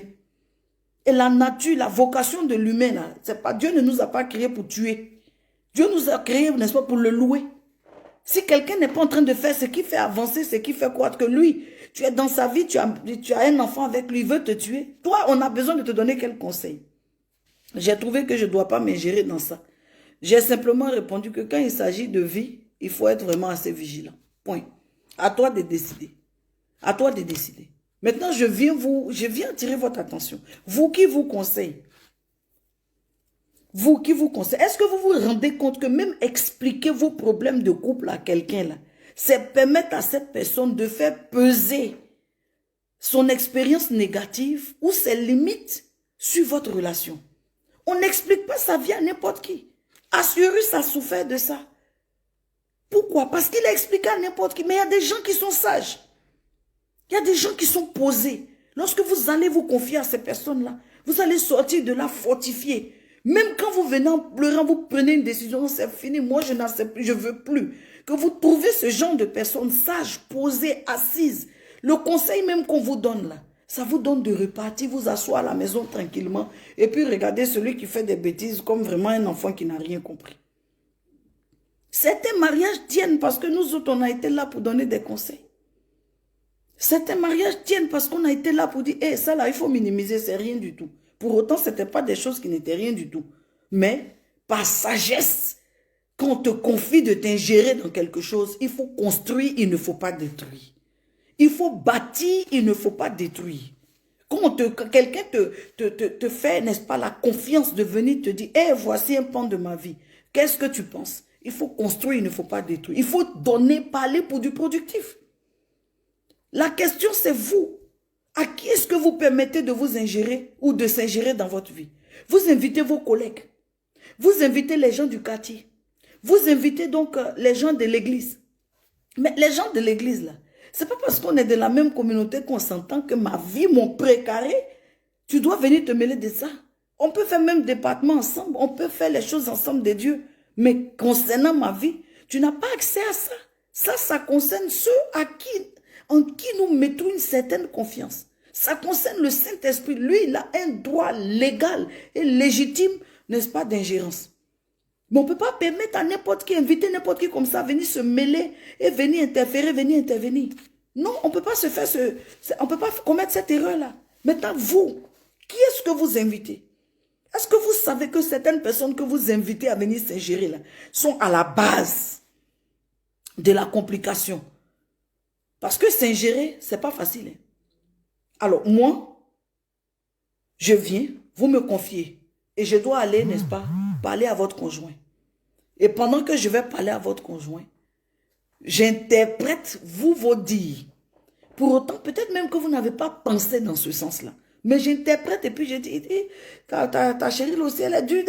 Et la nature, la vocation de l'humain, c'est pas, Dieu ne nous a pas créés pour tuer. Dieu nous a créés, n'est-ce pas, pour le louer. Si quelqu'un n'est pas en train de faire ce qui fait avancer, ce qui fait croître, que lui, tu es dans sa vie, tu as un enfant avec lui, il veut te tuer. Toi, on a besoin de te donner quel conseil? J'ai trouvé que je ne dois pas m'ingérer dans ça. J'ai simplement répondu que quand il s'agit de vie, il faut être vraiment assez vigilant. Point. À toi de décider. À toi de décider. Maintenant, je viens attirer votre attention. Vous qui vous conseillez. Vous qui vous conseillez. Est-ce que vous vous rendez compte que même expliquer vos problèmes de couple à quelqu'un là, c'est permettre à cette personne de faire peser son expérience négative ou ses limites sur votre relation. On n'explique pas sa vie à n'importe qui. Assurus a souffert de ça. Pourquoi? Parce qu'il a expliqué à n'importe qui. Mais il y a des gens qui sont sages. Il y a des gens qui sont posés. Lorsque vous allez vous confier à ces personnes-là, vous allez sortir de là fortifié. Même quand vous venez en pleurant, vous prenez une décision, c'est fini, moi je n'accepte plus, je ne veux plus. Que vous trouvez ce genre de personnes sages, posées, assises. Le conseil même qu'on vous donne là, ça vous donne de repartir, vous asseoir à la maison tranquillement et puis regarder celui qui fait des bêtises comme vraiment un enfant qui n'a rien compris. Certains mariages tiennent parce que nous autres, on a été là pour donner des conseils. Certains mariages tiennent parce qu'on a été là pour dire, hey, ça là, il faut minimiser, c'est rien du tout. Pour autant, ce n'était pas des choses qui n'étaient rien du tout. Mais, par sagesse, quand on te confie de t'ingérer dans quelque chose, il faut construire, il ne faut pas détruire. Il faut bâtir, il ne faut pas détruire. Quand quelqu'un te fait, n'est-ce pas, la confiance de venir te dire, hey, voici un pan de ma vie. Qu'est-ce que tu penses? Il faut construire, il ne faut pas détruire. Il faut donner, parler pour du productif. La question, c'est vous. À qui est-ce que vous permettez de vous ingérer ou de s'ingérer dans votre vie? Vous invitez vos collègues. Vous invitez les gens du quartier. Vous invitez donc les gens de l'église. Mais les gens de l'église, là, c'est pas parce qu'on est de la même communauté qu'on s'entend que ma vie, mon précaré, tu dois venir te mêler de ça. On peut faire même département ensemble. On peut faire les choses ensemble de Dieu. Mais concernant ma vie, tu n'as pas accès à ça. Ça concerne ceux en qui nous mettons une certaine confiance. Ça concerne le Saint-Esprit. Lui, il a un droit légal et légitime, n'est-ce pas, d'ingérence. Mais on ne peut pas permettre à n'importe qui, inviter n'importe qui comme ça, venir se mêler et venir interférer, venir intervenir. Non, on ne peut pas se faire on ne peut pas commettre cette erreur-là. Maintenant, vous, qui est-ce que vous invitez? Est-ce que vous savez que certaines personnes que vous invitez à venir s'ingérer là sont à la base de la complication? Parce que s'ingérer, ce n'est pas facile. Hein? Alors, moi, je viens, vous me confiez. Et je dois aller, n'est-ce pas, parler à votre conjoint. Et pendant que je vais parler à votre conjoint, j'interprète vos dires. Pour autant, peut-être même que vous n'avez pas pensé dans ce sens-là. Mais j'interprète et puis je dis, ta chérie aussi, elle est dure.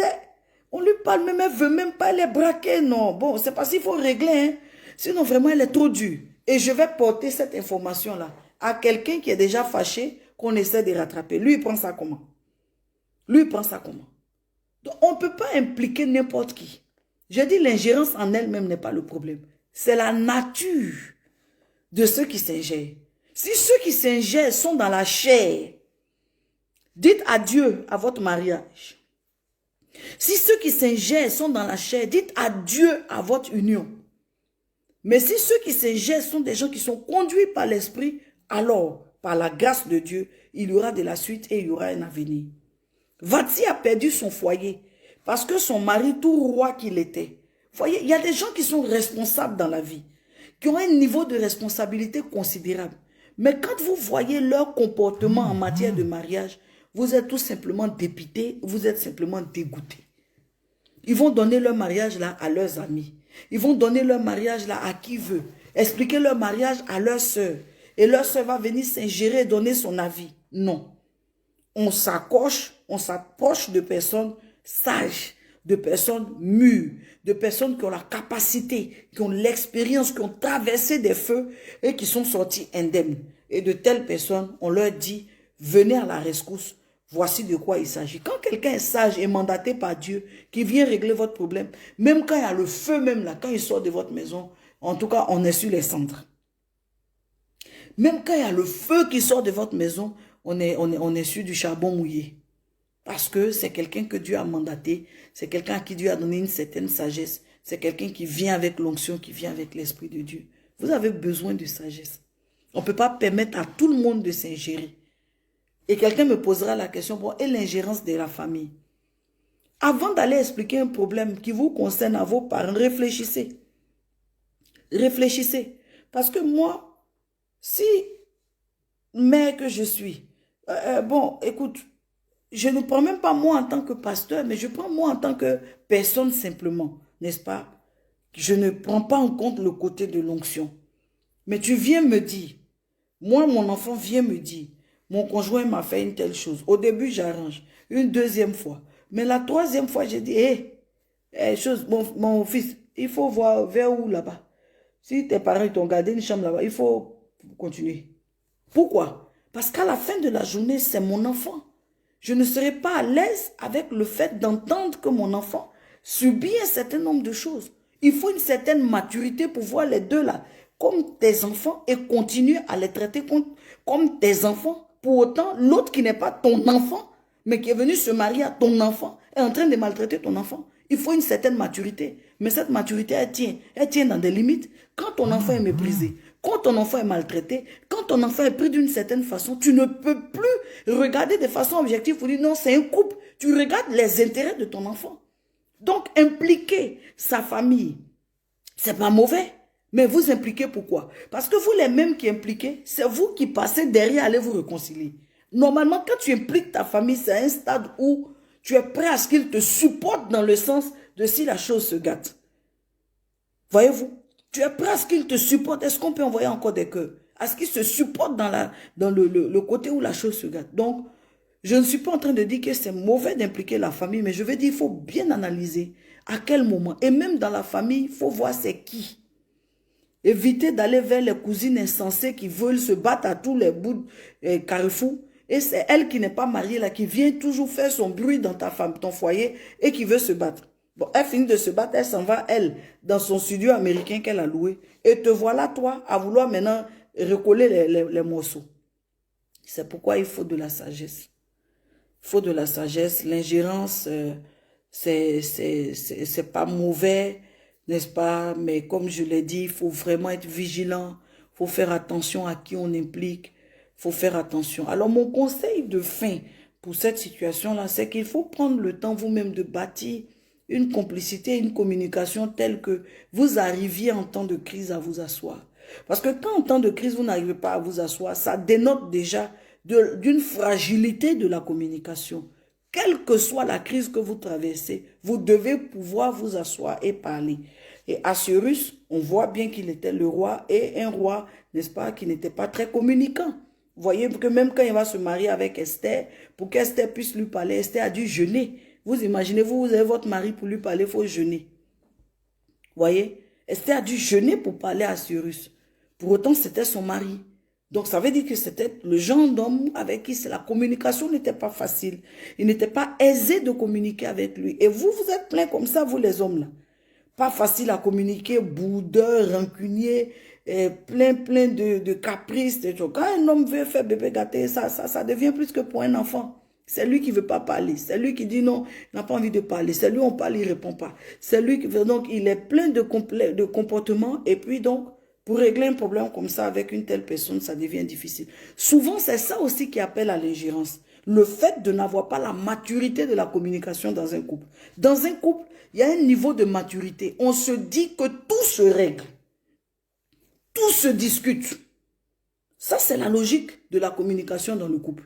On lui parle même, elle ne veut même pas, elle est braquée. Non, bon, c'est parce qu'il faut régler. Hein. Sinon, vraiment, elle est trop dure. Et je vais porter cette information-là à quelqu'un qui est déjà fâché, qu'on essaie de rattraper. Lui, il prend ça comment? Lui, il prend ça comment? Donc, on ne peut pas impliquer n'importe qui. Je dis, l'ingérence en elle-même n'est pas le problème. C'est la nature de ceux qui s'ingèrent. Si ceux qui s'ingèrent sont dans la chair, dites adieu à votre mariage. Si ceux qui s'ingèrent sont dans la chair, dites adieu à votre union. Mais si ceux qui s'ingèrent sont des gens qui sont conduits par l'esprit, alors, par la grâce de Dieu, il y aura de la suite et il y aura un avenir. Vati a perdu son foyer parce que son mari, tout roi qu'il était. Vous voyez, il y a des gens qui sont responsables dans la vie, qui ont un niveau de responsabilité considérable. Mais quand vous voyez leur comportement en matière de mariage, Vous êtes tout simplement dépité, vous êtes simplement dégoûté. Ils vont donner leur mariage là à leurs amis. Ils vont donner leur mariage là à qui veut. Expliquer leur mariage à leur soeur. Et leur soeur va venir s'ingérer et donner son avis. Non. On s'accroche, on s'approche de personnes sages, de personnes mûres, de personnes qui ont la capacité, qui ont l'expérience, qui ont traversé des feux et qui sont sortis indemnes. Et de telles personnes, on leur dit, venez à la rescousse. Voici de quoi il s'agit. Quand quelqu'un est sage et mandaté par Dieu, qui vient régler votre problème, même quand il y a le feu même là, quand il sort de votre maison, en tout cas, on est sur les cendres. Même quand il y a le feu qui sort de votre maison, on est sur du charbon mouillé. Parce que c'est quelqu'un que Dieu a mandaté, c'est quelqu'un à qui Dieu a donné une certaine sagesse, c'est quelqu'un qui vient avec l'onction, qui vient avec l'Esprit de Dieu. Vous avez besoin de sagesse. On ne peut pas permettre à tout le monde de s'ingérer. Et quelqu'un me posera la question, bon, et l'ingérence de la famille? Avant d'aller expliquer un problème qui vous concerne à vos parents, réfléchissez. Réfléchissez. Parce que moi, si mère que je suis, bon, écoute, je ne prends même pas moi en tant que pasteur, mais je prends moi en tant que personne simplement, n'est-ce pas? Je ne prends pas en compte le côté de l'onction. Mais tu viens me dire, moi, mon enfant vient me dire, mon conjoint m'a fait une telle chose. Au début, j'arrange. Une deuxième fois. Mais la troisième fois, j'ai dit, mon fils, il faut voir vers où là-bas. Si tes parents t'ont gardé une chambre là-bas, il faut continuer. Pourquoi? Parce qu'à la fin de la journée, c'est mon enfant. Je ne serai pas à l'aise avec le fait d'entendre que mon enfant subit un certain nombre de choses. Il faut une certaine maturité pour voir les deux là comme tes enfants et continuer à les traiter comme tes enfants. Pour autant, l'autre qui n'est pas ton enfant, mais qui est venu se marier à ton enfant, est en train de maltraiter ton enfant. Il faut une certaine maturité. Mais cette maturité, elle tient dans des limites. Quand ton enfant est méprisé, quand ton enfant est maltraité, quand ton enfant est pris d'une certaine façon, tu ne peux plus regarder de façon objective pour dire non, c'est un couple. Tu regardes les intérêts de ton enfant. Donc, impliquer sa famille, c'est pas mauvais. Mais vous impliquez pourquoi? Parce que vous, les mêmes qui impliquez, c'est vous qui passez derrière, allez vous réconcilier. Normalement, quand tu impliques ta famille, c'est un stade où tu es prêt à ce qu'ils te supportent dans le sens de si la chose se gâte. Voyez-vous? Tu es prêt à ce qu'ils te supportent. Est-ce qu'on peut envoyer encore des cœurs? À ce qu'ils se supportent dans le côté où la chose se gâte. Donc, je ne suis pas en train de dire que c'est mauvais d'impliquer la famille, mais je veux dire, il faut bien analyser à quel moment. Et même dans la famille, il faut voir c'est qui. Évitez d'aller vers les cousines insensées qui veulent se battre à tous les bouts de carrefour. Et c'est elle qui n'est pas mariée là, qui vient toujours faire son bruit dans ton foyer et qui veut se battre. Bon, elle finit de se battre, elle s'en va, elle, dans son studio américain qu'elle a loué. Et te voilà, toi, à vouloir maintenant recoller les morceaux. C'est pourquoi il faut de la sagesse. Il faut de la sagesse. L'ingérence, c'est pas mauvais, n'est-ce pas? Mais comme je l'ai dit, il faut vraiment être vigilant. Il faut faire attention à qui on implique. Il faut faire attention. Alors, mon conseil de fin pour cette situation-là, c'est qu'il faut prendre le temps vous-même de bâtir une complicité, une communication telle que vous arriviez en temps de crise à vous asseoir. Parce que quand en temps de crise, vous n'arrivez pas à vous asseoir, ça dénote déjà d'une fragilité de la communication. Quelle que soit la crise que vous traversez, vous devez pouvoir vous asseoir et parler. Et Assuérus, on voit bien qu'il était le roi et un roi, n'est-ce pas, qui n'était pas très communicant. Vous voyez que même quand il va se marier avec Esther, pour qu'Esther puisse lui parler, Esther a dû jeûner. Vous imaginez, vous avez votre mari pour lui parler, il faut jeûner. Vous voyez, Esther a dû jeûner pour parler à Assuérus. Pour autant, c'était son mari. Donc, ça veut dire que c'était le genre d'homme avec qui la communication n'était pas facile. Il n'était pas aisé de communiquer avec lui. Et vous, vous êtes plein comme ça, vous les hommes là. Pas facile à communiquer, boudeur, rancunier, plein de caprices. Quand un homme veut faire bébé gâté, ça devient plus que pour un enfant. C'est lui qui ne veut pas parler. C'est lui qui dit non, il n'a pas envie de parler. C'est lui, on parle, il ne répond pas. C'est lui qui veut, donc il est plein de comportements. Et puis donc, pour régler un problème comme ça avec une telle personne, ça devient difficile. Souvent, c'est ça aussi qui appelle à l'ingérence. Le fait de n'avoir pas la maturité de la communication dans un couple. Dans un couple, il y a un niveau de maturité. On se dit que tout se règle. Tout se discute. Ça, c'est la logique de la communication dans le couple.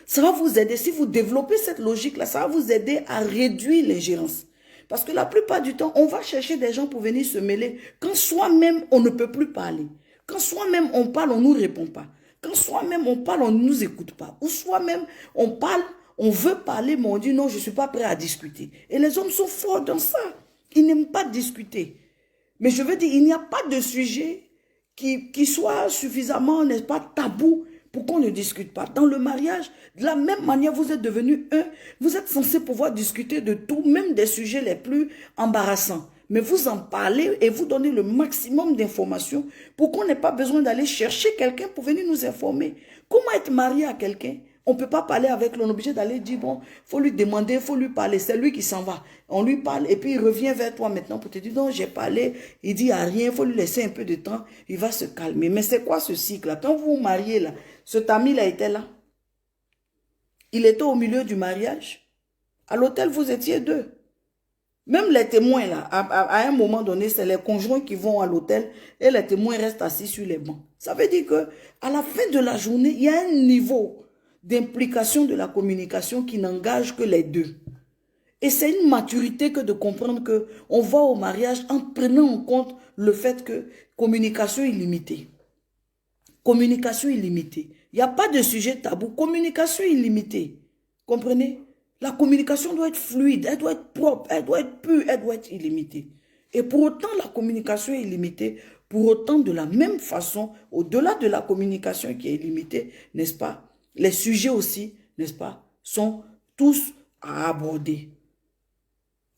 Ça va vous aider. Si vous développez cette logique-là, ça va vous aider à réduire l'ingérence. Parce que la plupart du temps, on va chercher des gens pour venir se mêler. Quand soi-même, on ne peut plus parler. Quand soi-même, on parle, on ne nous répond pas. Quand soi-même, on parle, on ne nous écoute pas. Ou soi-même, on parle, on veut parler, mais on dit non, je ne suis pas prêt à discuter. Et les hommes sont forts dans ça. Ils n'aiment pas discuter. Mais je veux dire, il n'y a pas de sujet qui soit suffisamment, n'est-ce pas, tabou pour qu'on ne discute pas. Dans le mariage, de la même manière, vous êtes devenus un, vous êtes censé pouvoir discuter de tout, même des sujets les plus embarrassants. Mais vous en parlez et vous donnez le maximum d'informations pour qu'on n'ait pas besoin d'aller chercher quelqu'un pour venir nous informer. Comment être marié à quelqu'un? On ne peut pas parler avec lui, on est obligé d'aller dire, bon, il faut lui demander, il faut lui parler. C'est lui qui s'en va. On lui parle et puis il revient vers toi maintenant pour te dire, non, j'ai parlé, il dit à rien, il faut lui laisser un peu de temps, il va se calmer. Mais c'est quoi ce cycle-là? Quand vous vous mariez là, cet ami-là était là. Il était au milieu du mariage. À l'hôtel, vous étiez deux. Même les témoins, là, à un moment donné, c'est les conjoints qui vont à l'hôtel et les témoins restent assis sur les bancs. Ça veut dire que à la fin de la journée, il y a un niveau d'implication de la communication qui n'engage que les deux. Et c'est une maturité que de comprendre qu'on va au mariage en prenant en compte le fait que communication illimitée. Communication illimitée. Il n'y a pas de sujet tabou. Communication illimitée. Comprenez? La communication doit être fluide, elle doit être propre, elle doit être pure, elle doit être illimitée. Et pour autant, la communication est illimitée. Pour autant, de la même façon, au-delà de la communication qui est illimitée, n'est-ce pas? Les sujets aussi, n'est-ce pas, sont tous à aborder.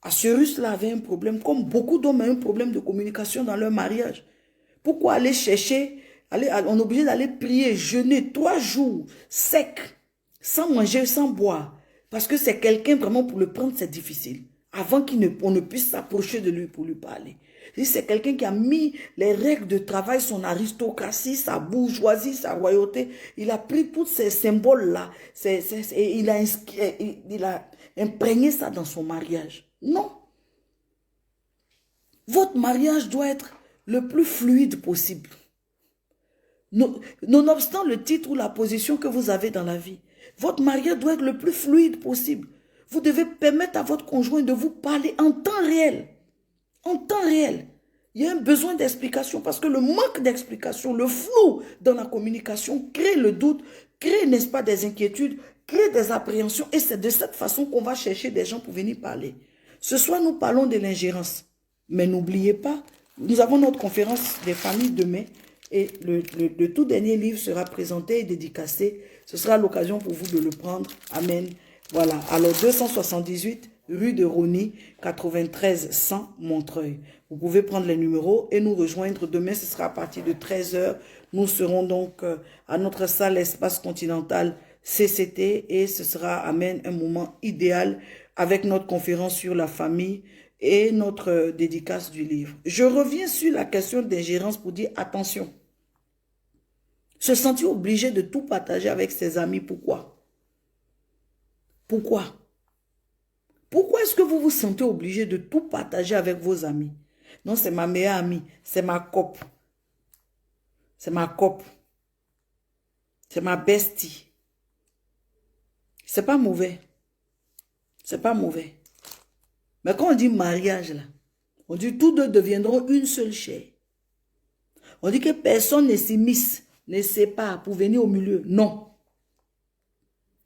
Assyrus là avait un problème, comme beaucoup d'hommes ont un problème de communication dans leur mariage. Pourquoi aller chercher, on est obligé d'aller prier, jeûner 3 jours, sec, sans manger, sans boire. Parce que c'est quelqu'un vraiment pour le prendre, c'est difficile. Avant qu'on ne puisse s'approcher de lui pour lui parler. C'est quelqu'un qui a mis les règles de travail, son aristocratie, sa bourgeoisie, sa royauté. Il a pris tous ces symboles-là. Il a imprégné ça dans son mariage. Non. Votre mariage doit être le plus fluide possible. Nonobstant le titre ou la position que vous avez dans la vie, votre mariage doit être le plus fluide possible. Vous devez permettre à votre conjoint de vous parler en temps réel. En temps réel. Il y a un besoin d'explication parce que le manque d'explication, le flou dans la communication crée le doute, crée, n'est-ce pas, des inquiétudes, crée des appréhensions. Et c'est de cette façon qu'on va chercher des gens pour venir parler. Ce soir, nous parlons de l'ingérence. Mais n'oubliez pas, nous avons notre conférence des familles demain. Et le tout dernier livre sera présenté et dédicacé. Ce sera l'occasion pour vous de le prendre. Amen. Voilà. Alors, 278 rue de Rony, 93 100 Montreuil. Vous pouvez prendre les numéros et nous rejoindre demain. Ce sera à partir de 13 h. Nous serons donc à notre salle Espace Continental CCT et ce sera, amen, un moment idéal avec notre conférence sur la famille et notre dédicace du livre. Je reviens sur la question d'ingérence pour dire attention. Se sentir obligé de tout partager avec ses amis, pourquoi? Pourquoi? Pourquoi est-ce que vous vous sentez obligé de tout partager avec vos amis? Non, c'est ma meilleure amie, c'est ma cop. C'est ma cop. C'est ma bestie. C'est pas mauvais. C'est pas mauvais. Mais quand on dit mariage, là, on dit tous deux deviendront une seule chair. On dit que personne ne s'immisce, ne sépare pour venir au milieu. Non.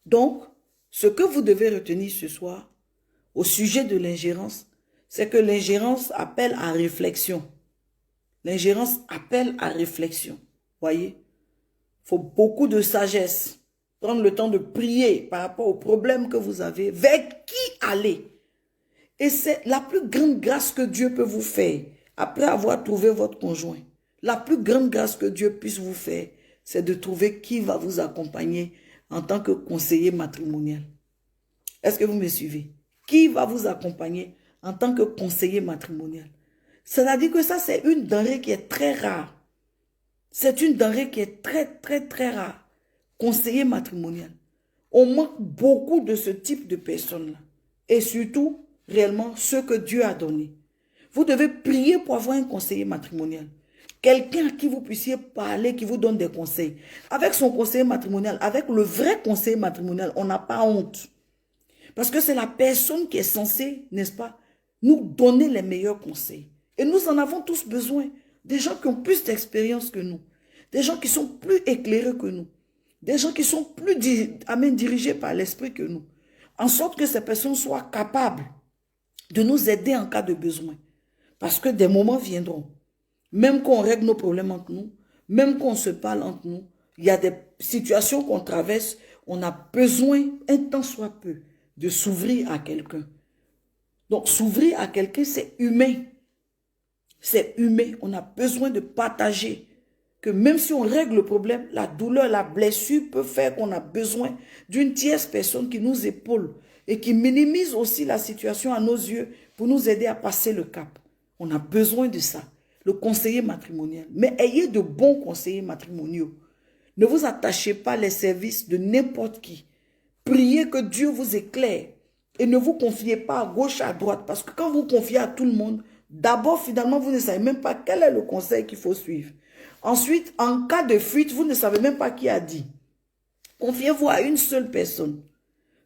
Donc, ce que vous devez retenir ce soir, au sujet de l'ingérence, c'est que l'ingérence appelle à réflexion. L'ingérence appelle à réflexion. Voyez? Il faut beaucoup de sagesse. Prendre le temps de prier par rapport aux problèmes que vous avez. Vers qui aller? Et c'est la plus grande grâce que Dieu peut vous faire. Après avoir trouvé votre conjoint. La plus grande grâce que Dieu puisse vous faire, c'est de trouver qui va vous accompagner en tant que conseiller matrimonial. Est-ce que vous me suivez? Qui va vous accompagner en tant que conseiller matrimonial? C'est-à-dire que ça, c'est une denrée qui est très rare. C'est une denrée qui est très, très, très rare. Conseiller matrimonial. On manque beaucoup de ce type de personnes-là. Et surtout, réellement, ceux que Dieu a donnés. Vous devez prier pour avoir un conseiller matrimonial. Quelqu'un à qui vous puissiez parler, qui vous donne des conseils. Avec son conseiller matrimonial, avec le vrai conseiller matrimonial, on n'a pas honte. Parce que c'est la personne qui est censée, n'est-ce pas, nous donner les meilleurs conseils. Et nous en avons tous besoin. Des gens qui ont plus d'expérience que nous. Des gens qui sont plus éclairés que nous. Des gens qui sont plus dirigés par l'esprit que nous. En sorte que ces personnes soient capables de nous aider en cas de besoin. Parce que des moments viendront. Même qu'on règle nos problèmes entre nous, même qu'on se parle entre nous, il y a des situations qu'on traverse, on a besoin, un temps soit peu, de s'ouvrir à quelqu'un. Donc, s'ouvrir à quelqu'un, c'est humain. C'est humain. On a besoin de partager. Que même si on règle le problème, la douleur, la blessure peut faire qu'on a besoin d'une tierce personne qui nous épaule et qui minimise aussi la situation à nos yeux pour nous aider à passer le cap. On a besoin de ça. Le conseiller matrimonial. Mais ayez de bons conseillers matrimoniaux. Ne vous attachez pas les services de n'importe qui. Priez que Dieu vous éclaire. Et ne vous confiez pas à gauche, à droite. Parce que quand vous confiez à tout le monde, d'abord, finalement, vous ne savez même pas quel est le conseil qu'il faut suivre. Ensuite, en cas de fuite, vous ne savez même pas qui a dit. Confiez-vous à une seule personne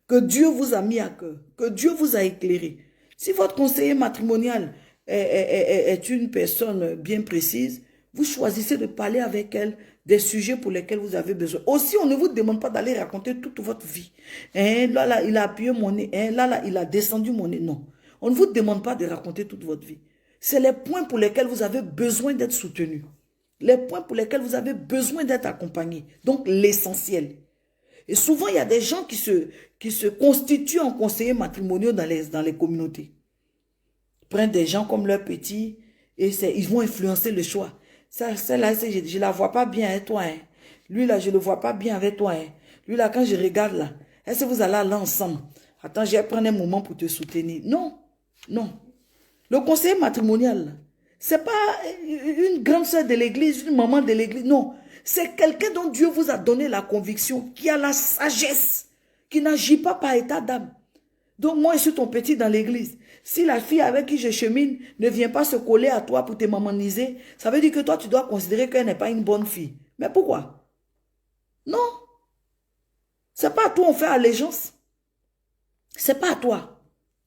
que Dieu vous a mis à cœur, que Dieu vous a éclairé. Si votre conseiller matrimonial est une personne bien précise, vous choisissez de parler avec elle des sujets pour lesquels vous avez besoin. Aussi, on ne vous demande pas d'aller raconter toute votre vie. Là, il a appuyé mon nez. Là, il a descendu mon nez. Non. On ne vous demande pas de raconter toute votre vie. C'est les points pour lesquels vous avez besoin d'être soutenu. Les points pour lesquels vous avez besoin d'être accompagné. Donc, l'essentiel. Et souvent, il y a des gens qui se constituent en conseillers matrimoniaux dans les communautés. Ils prennent des gens comme leurs petits et ils vont influencer le choix. Celle-là, je ne la vois pas bien avec toi. Hein. Lui, là, je ne le vois pas bien avec toi. Hein. Lui, là, quand je regarde, là, est-ce que vous allez aller ensemble? Attends, je vais prendre un moment pour te soutenir. Non, non. Le conseiller matrimonial, ce n'est pas une grande sœur de l'église, une maman de l'église. Non, c'est quelqu'un dont Dieu vous a donné la conviction, qui a la sagesse, qui n'agit pas par état d'âme. Donc moi, je suis ton petit dans l'église. Si la fille avec qui je chemine ne vient pas se coller à toi pour te mamaniser, ça veut dire que toi, tu dois considérer qu'elle n'est pas une bonne fille. Mais pourquoi? Non. Ce n'est pas à toi on fait allégeance. Ce n'est pas à toi.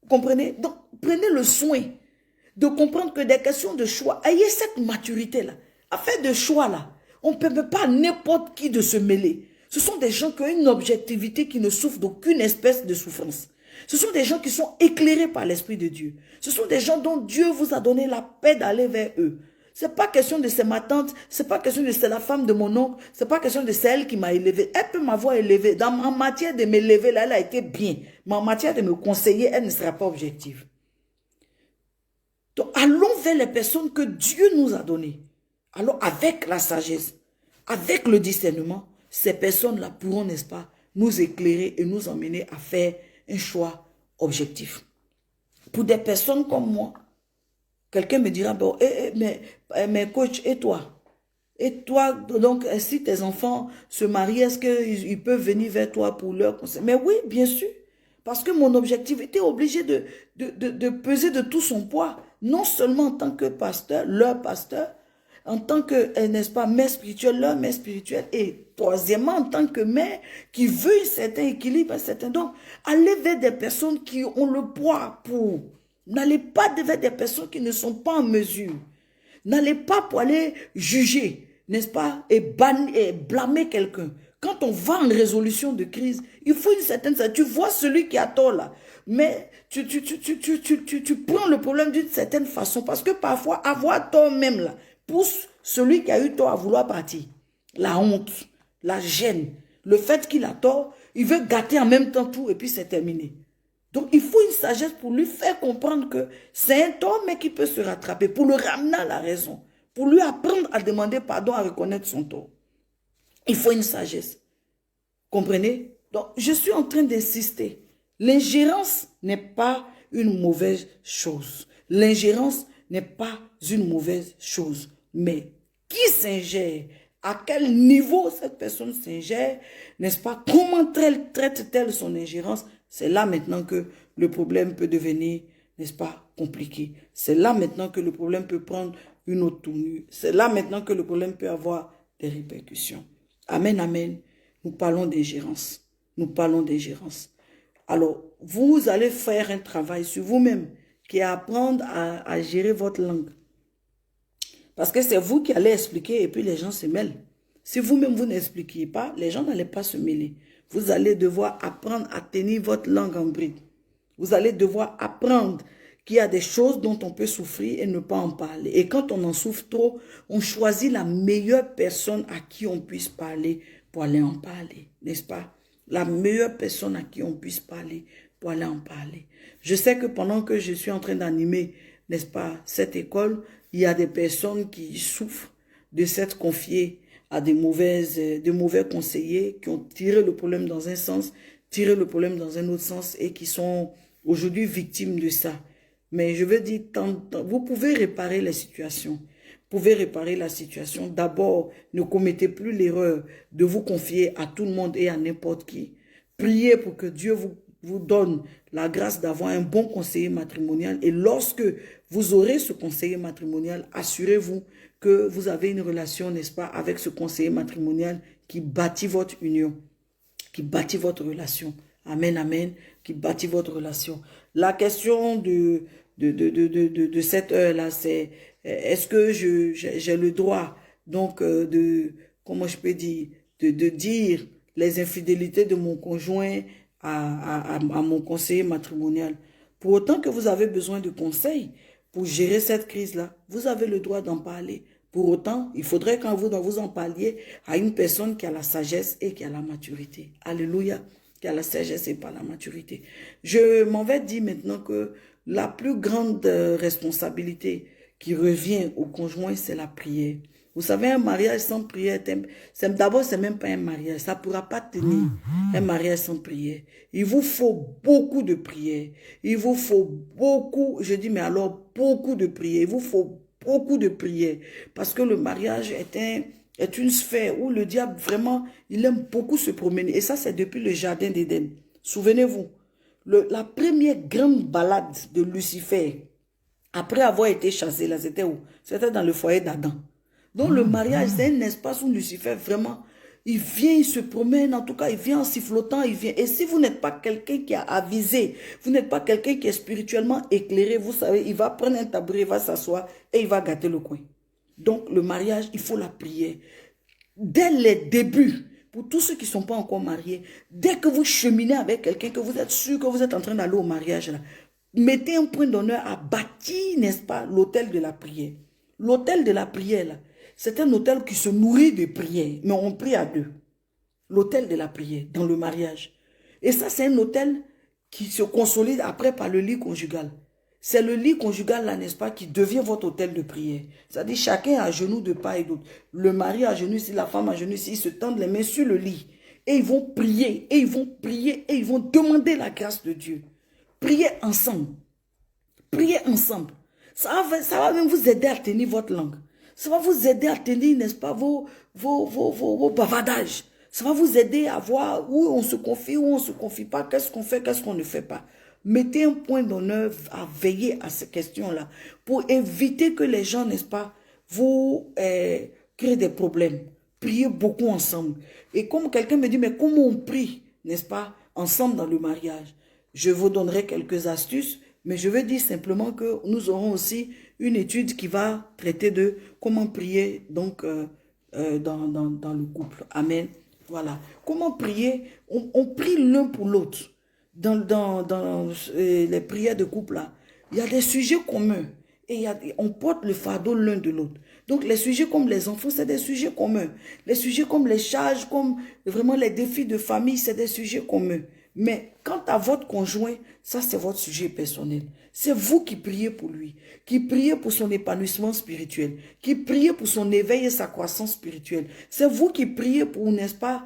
Vous comprenez? Donc, prenez le soin de comprendre que des questions de choix, ayez cette maturité-là. Afin de choix-là, on ne permet pas à n'importe qui de se mêler. Ce sont des gens qui ont une objectivité qui ne souffre d'aucune espèce de souffrance. Ce sont des gens qui sont éclairés par l'Esprit de Dieu. Ce sont des gens dont Dieu vous a donné la paix d'aller vers eux. Ce n'est pas question de c'est ma tante, ce n'est pas question de c'est la femme de mon oncle, ce n'est pas question de c'est elle qui m'a élevé. Elle peut m'avoir élevé. En matière de m'élever, là, elle a été bien. Mais en matière de me conseiller, elle ne sera pas objective. Donc, allons vers les personnes que Dieu nous a données. Alors, avec la sagesse, avec le discernement, ces personnes-là pourront, n'est-ce pas, nous éclairer et nous emmener à faire un choix objectif. Pour des personnes comme moi, quelqu'un me dira, bon, mais coach, et toi? Et toi, donc, si tes enfants se marient, est-ce qu'ils peuvent venir vers toi pour leur conseil? Mais oui, bien sûr. Parce que mon objectif était obligé de peser de tout son poids. Non seulement en tant que pasteur, leur pasteur, en tant que, n'est-ce pas, mère spirituelle, leur mère spirituelle, et troisièmement, en tant que mère qui veut un certain équilibre, un certain... Donc, allez vers des personnes qui ont le poids pour... N'allez pas vers des personnes qui ne sont pas en mesure. N'allez pas pour aller juger, n'est-ce pas, et blâmer quelqu'un. Quand on va en résolution de crise, il faut une certaine... Tu vois celui qui a tort là, mais tu prends le problème d'une certaine façon, parce que parfois, avoir tort même là, pousse celui qui a eu tort à vouloir partir. La honte, la gêne, le fait qu'il a tort, il veut gâter en même temps tout et puis c'est terminé. Donc, il faut une sagesse pour lui faire comprendre que c'est un tort, mais qu'il peut se rattraper, pour le ramener à la raison, pour lui apprendre à demander pardon, à reconnaître son tort. Il faut une sagesse. Comprenez? Donc, je suis en train d'insister. L'ingérence n'est pas une mauvaise chose. L'ingérence n'est pas une mauvaise chose. Mais qui s'ingère? À quel niveau cette personne s'ingère? N'est-ce pas? Comment traite-t-elle son ingérence? C'est là maintenant que le problème peut devenir, n'est-ce pas, compliqué. C'est là maintenant que le problème peut prendre une autre tournure. C'est là maintenant que le problème peut avoir des répercussions. Amen, amen. Nous parlons d'ingérence. Nous parlons d'ingérence. Alors, vous allez faire un travail sur vous-même qui est apprendre à gérer votre langue. Parce que c'est vous qui allez expliquer et puis les gens se mêlent. Si vous-même vous n'expliquiez pas, les gens n'allaient pas se mêler. Vous allez devoir apprendre à tenir votre langue en bride. Vous allez devoir apprendre qu'il y a des choses dont on peut souffrir et ne pas en parler. Et quand on en souffre trop, on choisit la meilleure personne à qui on puisse parler pour aller en parler, n'est-ce pas? La meilleure personne à qui on puisse parler pour aller en parler. Je sais que pendant que je suis en train d'animer, n'est-ce pas, cette école, il y a des personnes qui souffrent de s'être confiées à de mauvais conseillers qui ont tiré le problème dans un sens, tiré le problème dans un autre sens et qui sont aujourd'hui victimes de ça. Mais je veux dire, vous pouvez réparer la situation. Vous pouvez réparer la situation. D'abord, ne commettez plus l'erreur de vous confier à tout le monde et à n'importe qui. Priez pour que Dieu vous donne la grâce d'avoir un bon conseiller matrimonial. Et lorsque vous aurez ce conseiller matrimonial, assurez-vous que vous avez une relation, n'est-ce pas, avec ce conseiller matrimonial qui bâtit votre union, qui bâtit votre relation. Amen, amen, qui bâtit votre relation. La question de cette heure-là, c'est est-ce que j'ai le droit, donc, comment je peux dire, de dire les infidélités de mon conjoint à mon conseiller matrimonial. Pour autant que vous avez besoin de conseils pour gérer cette crise-là, vous avez le droit d'en parler. Pour autant, il faudrait quand vous en parliez à une personne qui a la sagesse et qui a la maturité. Alléluia, qui a la sagesse et pas la maturité. Je m'en vais dire maintenant que la plus grande responsabilité qui revient au conjoint, c'est la prière. Vous savez, un mariage sans prière, d'abord, c'est même pas un mariage. Ça ne pourra pas tenir un mariage sans prière. Il vous faut beaucoup de prière. Il vous faut beaucoup, je dis, mais alors beaucoup de prière. Il vous faut beaucoup de prière. Parce que le mariage est une sphère où le diable, vraiment, il aime beaucoup se promener. Et ça, c'est depuis le jardin d'Éden. Souvenez-vous, la première grande balade de Lucifer, après avoir été chassé, là, c'était où? C'était dans le foyer d'Adam. Donc le mariage, c'est un espace où Lucifer, vraiment, il vient, il se promène, en tout cas, il vient en sifflotant, il vient. Et si vous n'êtes pas quelqu'un qui a avisé, vous n'êtes pas quelqu'un qui est spirituellement éclairé, vous savez, il va prendre un tabouret, il va s'asseoir et il va gâter le coin. Donc le mariage, il faut la prière. Dès les débuts, pour tous ceux qui ne sont pas encore mariés, dès que vous cheminez avec quelqu'un, que vous êtes sûr que vous êtes en train d'aller au mariage, là, mettez un point d'honneur à bâtir, n'est-ce pas, l'autel de la prière. L'autel de la prière, là, c'est un autel qui se nourrit de prière, mais on prie à deux. L'autel de la prière, dans le mariage. Et ça, c'est un autel qui se consolide après par le lit conjugal. C'est le lit conjugal, là, n'est-ce pas, qui devient votre autel de prière. C'est-à-dire, chacun à genoux de part et d'autre. Le mari à genoux ici, la femme à genoux ici, ils se tendent les mains sur le lit. Et ils vont prier, et ils vont prier, et ils vont demander la grâce de Dieu. Priez ensemble. Priez ensemble. Ça va même vous aider à tenir votre langue. Ça va vous aider à tenir, n'est-ce pas, vos bavardages. Ça va vous aider à voir où on se confie, où on ne se confie pas, qu'est-ce qu'on fait, qu'est-ce qu'on ne fait pas. Mettez un point d'honneur à veiller à ces questions-là pour éviter que les gens, n'est-ce pas, vous créent des problèmes. Priez beaucoup ensemble. Et comme quelqu'un me dit, mais comment on prie, n'est-ce pas, ensemble dans le mariage? Je vous donnerai quelques astuces, mais je veux dire simplement que nous aurons aussi une étude qui va traiter de comment prier donc dans le couple. Amen. Voilà. Comment prier? On prie l'un pour l'autre. Dans les prières de couple, là, il y a des sujets communs. Et on porte le fardeau l'un de l'autre. Donc les sujets comme les enfants, c'est des sujets communs. Les sujets comme les charges, comme vraiment les défis de famille, c'est des sujets communs. Mais quant à votre conjoint, ça c'est votre sujet personnel. C'est vous qui priez pour lui, qui priez pour son épanouissement spirituel, qui priez pour son éveil et sa croissance spirituelle. C'est vous qui priez pour, n'est-ce pas,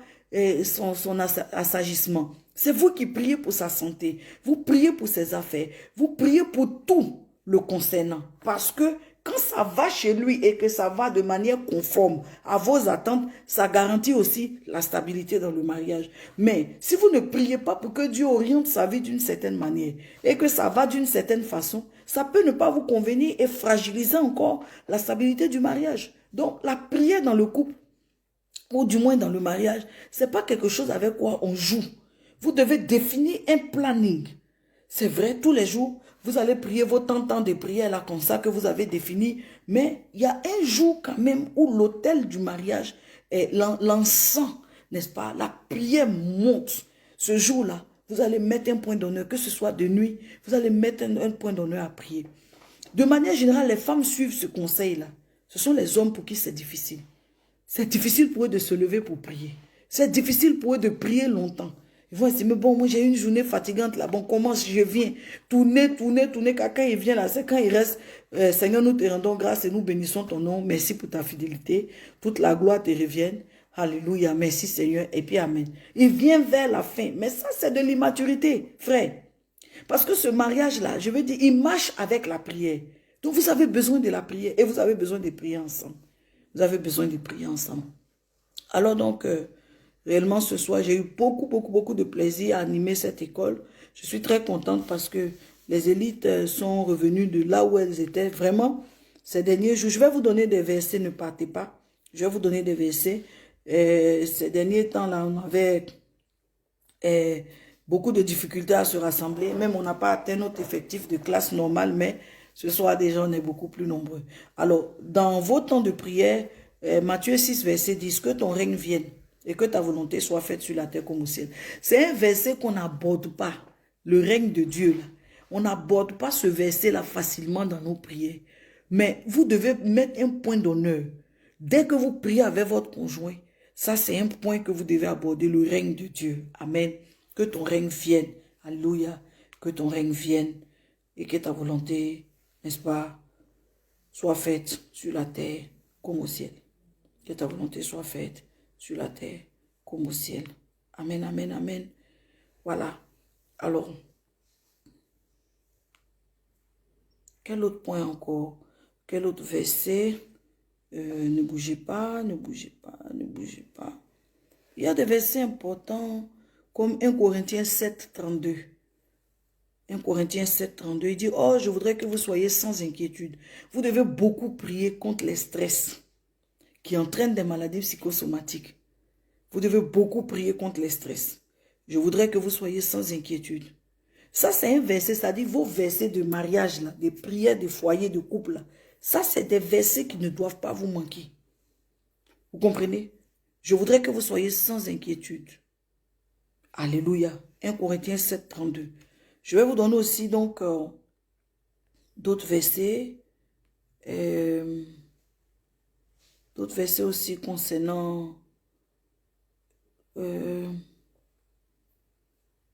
son assagissement. C'est vous qui priez pour sa santé. Vous priez pour ses affaires. Vous priez pour tout le concernant. Parce que quand ça va chez lui et que ça va de manière conforme à vos attentes, ça garantit aussi la stabilité dans le mariage. Mais si vous ne priez pas pour que Dieu oriente sa vie d'une certaine manière et que ça va d'une certaine façon, ça peut ne pas vous convenir et fragiliser encore la stabilité du mariage. Donc, la prière dans le couple, ou du moins dans le mariage, ce n'est pas quelque chose avec quoi on joue. Vous devez définir un planning. C'est vrai, tous les jours, vous allez prier vos temps de prière là comme ça que vous avez défini, mais il y a un jour quand même où l'autel du mariage est l'encens, n'est-ce pas? La prière monte. Ce jour-là, vous allez mettre un point d'honneur, que ce soit de nuit, vous allez mettre un point d'honneur à prier. De manière générale, les femmes suivent ce conseil-là. Ce sont les hommes pour qui c'est difficile. C'est difficile pour eux de se lever pour prier. C'est difficile pour eux de prier longtemps. Ils vont essayer, mais bon, moi j'ai une journée fatigante là. Bon, comment je viens tourner, quand il vient là, c'est quand il reste, Seigneur, nous te rendons grâce et nous bénissons ton nom. Merci pour ta fidélité. Toute la gloire te revienne. Alléluia, merci Seigneur. Et puis Amen. Il vient vers la fin. Mais ça, c'est de l'immaturité, frère. Parce que ce mariage-là, je veux dire, il marche avec la prière. Donc vous avez besoin de la prière et vous avez besoin de prier ensemble. Vous avez besoin de prier ensemble. Alors donc, réellement ce soir, j'ai eu beaucoup de plaisir à animer cette école. Je suis très contente parce que les élites sont revenues de là où elles étaient. Vraiment, ces derniers jours, je vais vous donner des versets, ne partez pas. Je vais vous donner des versets. Ces derniers temps-là, on avait beaucoup de difficultés à se rassembler. Même on n'a pas atteint notre effectif de classe normale, mais ce soir déjà on est beaucoup plus nombreux. Alors, dans vos temps de prière, Matthieu 6, verset 10, que ton règne vienne et que ta volonté soit faite sur la terre comme au ciel. C'est un verset qu'on n'aborde pas, le règne de Dieu. Là. On n'aborde pas ce verset-là facilement dans nos prières. Mais vous devez mettre un point d'honneur. Dès que vous priez avec votre conjoint, ça c'est un point que vous devez aborder, le règne de Dieu. Amen. Que ton règne vienne. Alléluia. Que ton règne vienne et que ta volonté, n'est-ce pas, soit faite sur la terre comme au ciel. Que ta volonté soit faite sur la terre comme au ciel. Amen, amen, amen. Voilà. Alors, quel autre point encore? Quel autre verset? Ne bougez pas, ne bougez pas, ne bougez pas. Il y a des versets importants comme 1 Corinthiens 7, 32. 1 Corinthiens 7, 32, il dit, « Oh, je voudrais que vous soyez sans inquiétude. » Vous devez beaucoup prier contre les stress qui entraînent des maladies psychosomatiques. Vous devez beaucoup prier contre les stress. Je voudrais que vous soyez sans inquiétude. Ça, c'est un verset, c'est-à-dire vos versets de mariage, là, des prières de foyer, de couple. Là. Ça, c'est des versets qui ne doivent pas vous manquer. Vous comprenez? Je voudrais que vous soyez sans inquiétude. Alléluia. 1 Corinthiens 7, 32. Je vais vous donner aussi donc d'autres versets. D'autres versets aussi concernant le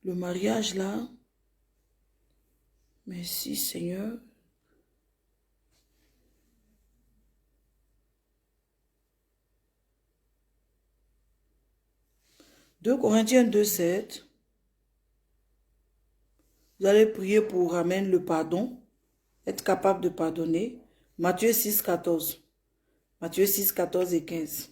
mariage là. Merci Seigneur. Deux Corinthiens 2, 7. Vous allez prier pour Amen le pardon, être capable de pardonner. Matthieu 6, 14. Matthieu 6, 14 et 15.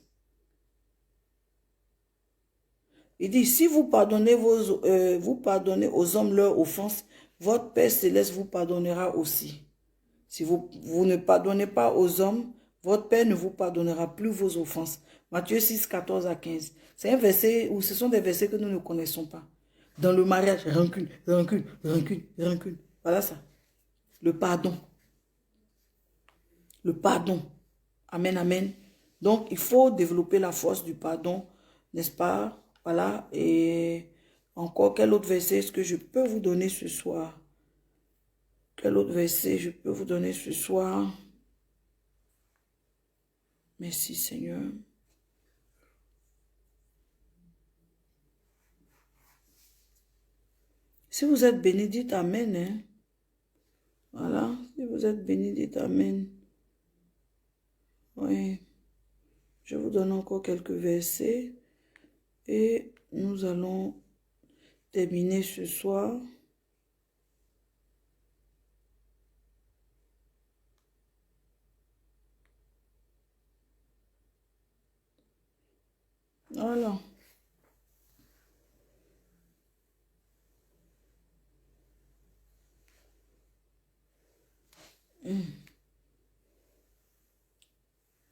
Il dit, si vous pardonnez, vous pardonnez aux hommes leurs offenses, votre Père Céleste vous pardonnera aussi. Si vous ne pardonnez pas aux hommes, votre Père ne vous pardonnera plus vos offenses. Matthieu 6, 14 à 15. C'est un verset où ce sont des versets que nous ne connaissons pas. Dans le mariage, rancune, rancune, rancune, rancune. Voilà ça. Le pardon. Le pardon. Amen, amen. Donc, il faut développer la force du pardon, n'est-ce pas? Voilà. Et encore, quel autre verset est-ce que je peux vous donner ce soir? Quel autre verset je peux vous donner ce soir? Merci Seigneur. Si vous êtes béni, dites Amen. Hein? Voilà. Si vous êtes béni, dites Amen. Oui. Je vous donne encore quelques versets. Et nous allons terminer ce soir. Voilà.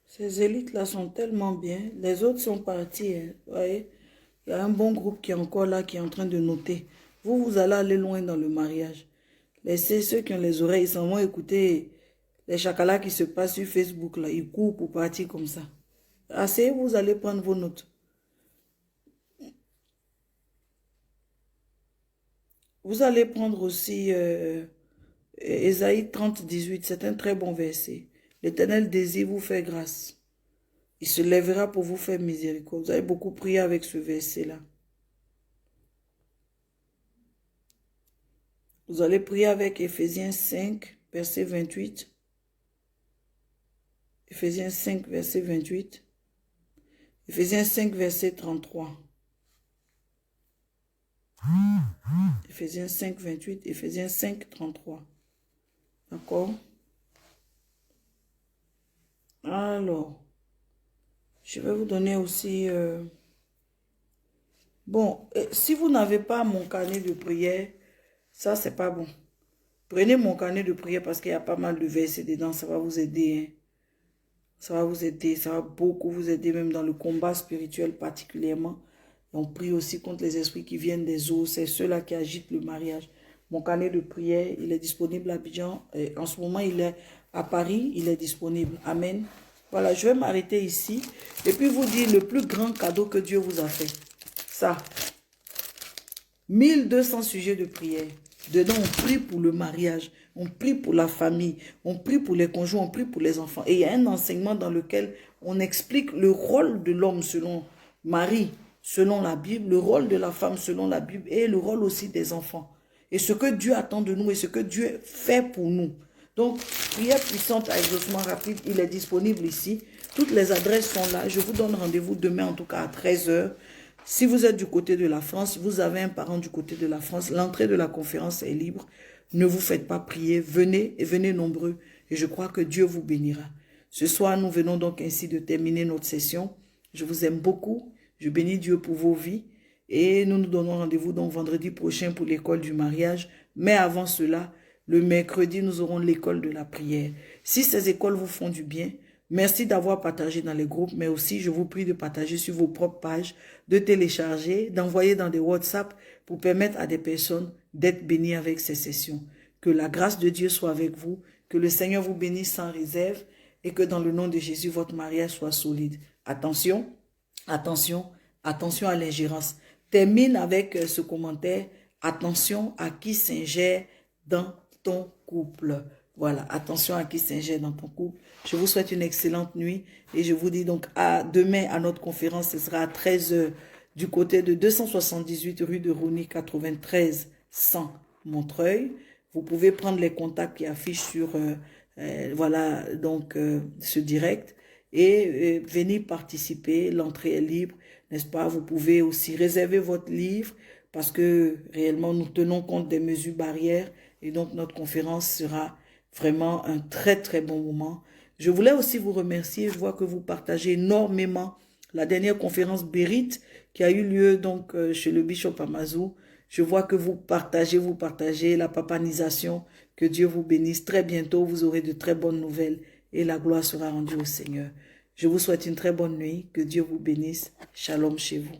Ces élites-là sont tellement bien. Les autres sont partis. Hein. Vous voyez? Il y a un bon groupe qui est encore là, qui est en train de noter. Vous allez aller loin dans le mariage. Laissez ceux qui ont les oreilles, ils s'en vont écouter les chacalas qui se passent sur Facebook. Là. Ils courent pour partir comme ça. Asseyez-vous, vous allez prendre vos notes. Vous allez prendre aussi Ésaïe 30, 18. C'est un très bon verset. L'Éternel désire vous faire grâce. Il se lèvera pour vous faire miséricorde. Vous avez beaucoup prié avec ce verset-là. Vous allez prier avec Éphésiens 5, verset 28. Éphésiens 5, verset 28. Éphésiens 5, verset 33. Éphésiens 5, 28. Éphésiens 5, 33. D'accord? Alors, je vais vous donner aussi... Bon, si vous n'avez pas mon carnet de prière, ça, c'est pas bon. Prenez mon carnet de prière parce qu'il y a pas mal de versets dedans. Ça va vous aider. Hein. Ça va vous aider. Ça va beaucoup vous aider, même dans le combat spirituel particulièrement. Et on prie aussi contre les esprits qui viennent des eaux. C'est ceux-là qui agitent le mariage. Mon carnet de prière, il est disponible à Abidjan. En ce moment, il est à Paris. Il est disponible. Amen. Voilà, je vais m'arrêter ici. Et puis vous dire le plus grand cadeau que Dieu vous a fait. Ça. 1200 sujets de prière. Dedans, on prie pour le mariage, on prie pour la famille, on prie pour les conjoints, on prie pour les enfants. Et il y a un enseignement dans lequel on explique le rôle de l'homme selon Marie, selon la Bible, le rôle de la femme selon la Bible et le rôle aussi des enfants. Et ce que Dieu attend de nous et ce que Dieu fait pour nous. Donc, prière puissante à exaucement rapide, il est disponible ici. Toutes les adresses sont là. Je vous donne rendez-vous demain, en tout cas à 13 h. Si vous êtes du côté de la France, vous avez un parent du côté de la France, l'entrée de la conférence est libre. Ne vous faites pas prier, venez et venez nombreux. Et je crois que Dieu vous bénira. Ce soir, nous venons donc ainsi de terminer notre session. Je vous aime beaucoup. Je bénis Dieu pour vos vies. Et nous nous donnons rendez-vous donc vendredi prochain pour l'école du mariage. Mais avant cela, le mercredi, nous aurons l'école de la prière. Si ces écoles vous font du bien, merci d'avoir partagé dans les groupes, mais aussi je vous prie de partager sur vos propres pages, de télécharger, d'envoyer dans des WhatsApp pour permettre à des personnes d'être bénies avec ces sessions. Que la grâce de Dieu soit avec vous, que le Seigneur vous bénisse sans réserve et que dans le nom de Jésus, votre mariage soit solide. Attention, attention, attention à l'ingérence. Termine avec ce commentaire. Attention à qui s'ingère dans ton couple. Voilà, attention à qui s'ingère dans ton couple. Je vous souhaite une excellente nuit et je vous dis donc à demain à notre conférence. Ce sera à 13 h du côté de 278 rue de Rony 93 100 Montreuil. Vous pouvez prendre les contacts qui affichent sur voilà donc ce direct et venir participer. L'entrée est libre, n'est-ce pas? Vous pouvez aussi réserver votre livre parce que réellement nous tenons compte des mesures barrières et donc notre conférence sera vraiment un très très bon moment. Je voulais aussi vous remercier. Je vois que vous partagez énormément la dernière conférence Bérite qui a eu lieu donc chez le Bishop Amazou. Je vois que vous partagez la papanisation. Que Dieu vous bénisse. Très bientôt, vous aurez de très bonnes nouvelles et la gloire sera rendue au Seigneur. Je vous souhaite une très bonne nuit. Que Dieu vous bénisse. Shalom chez vous.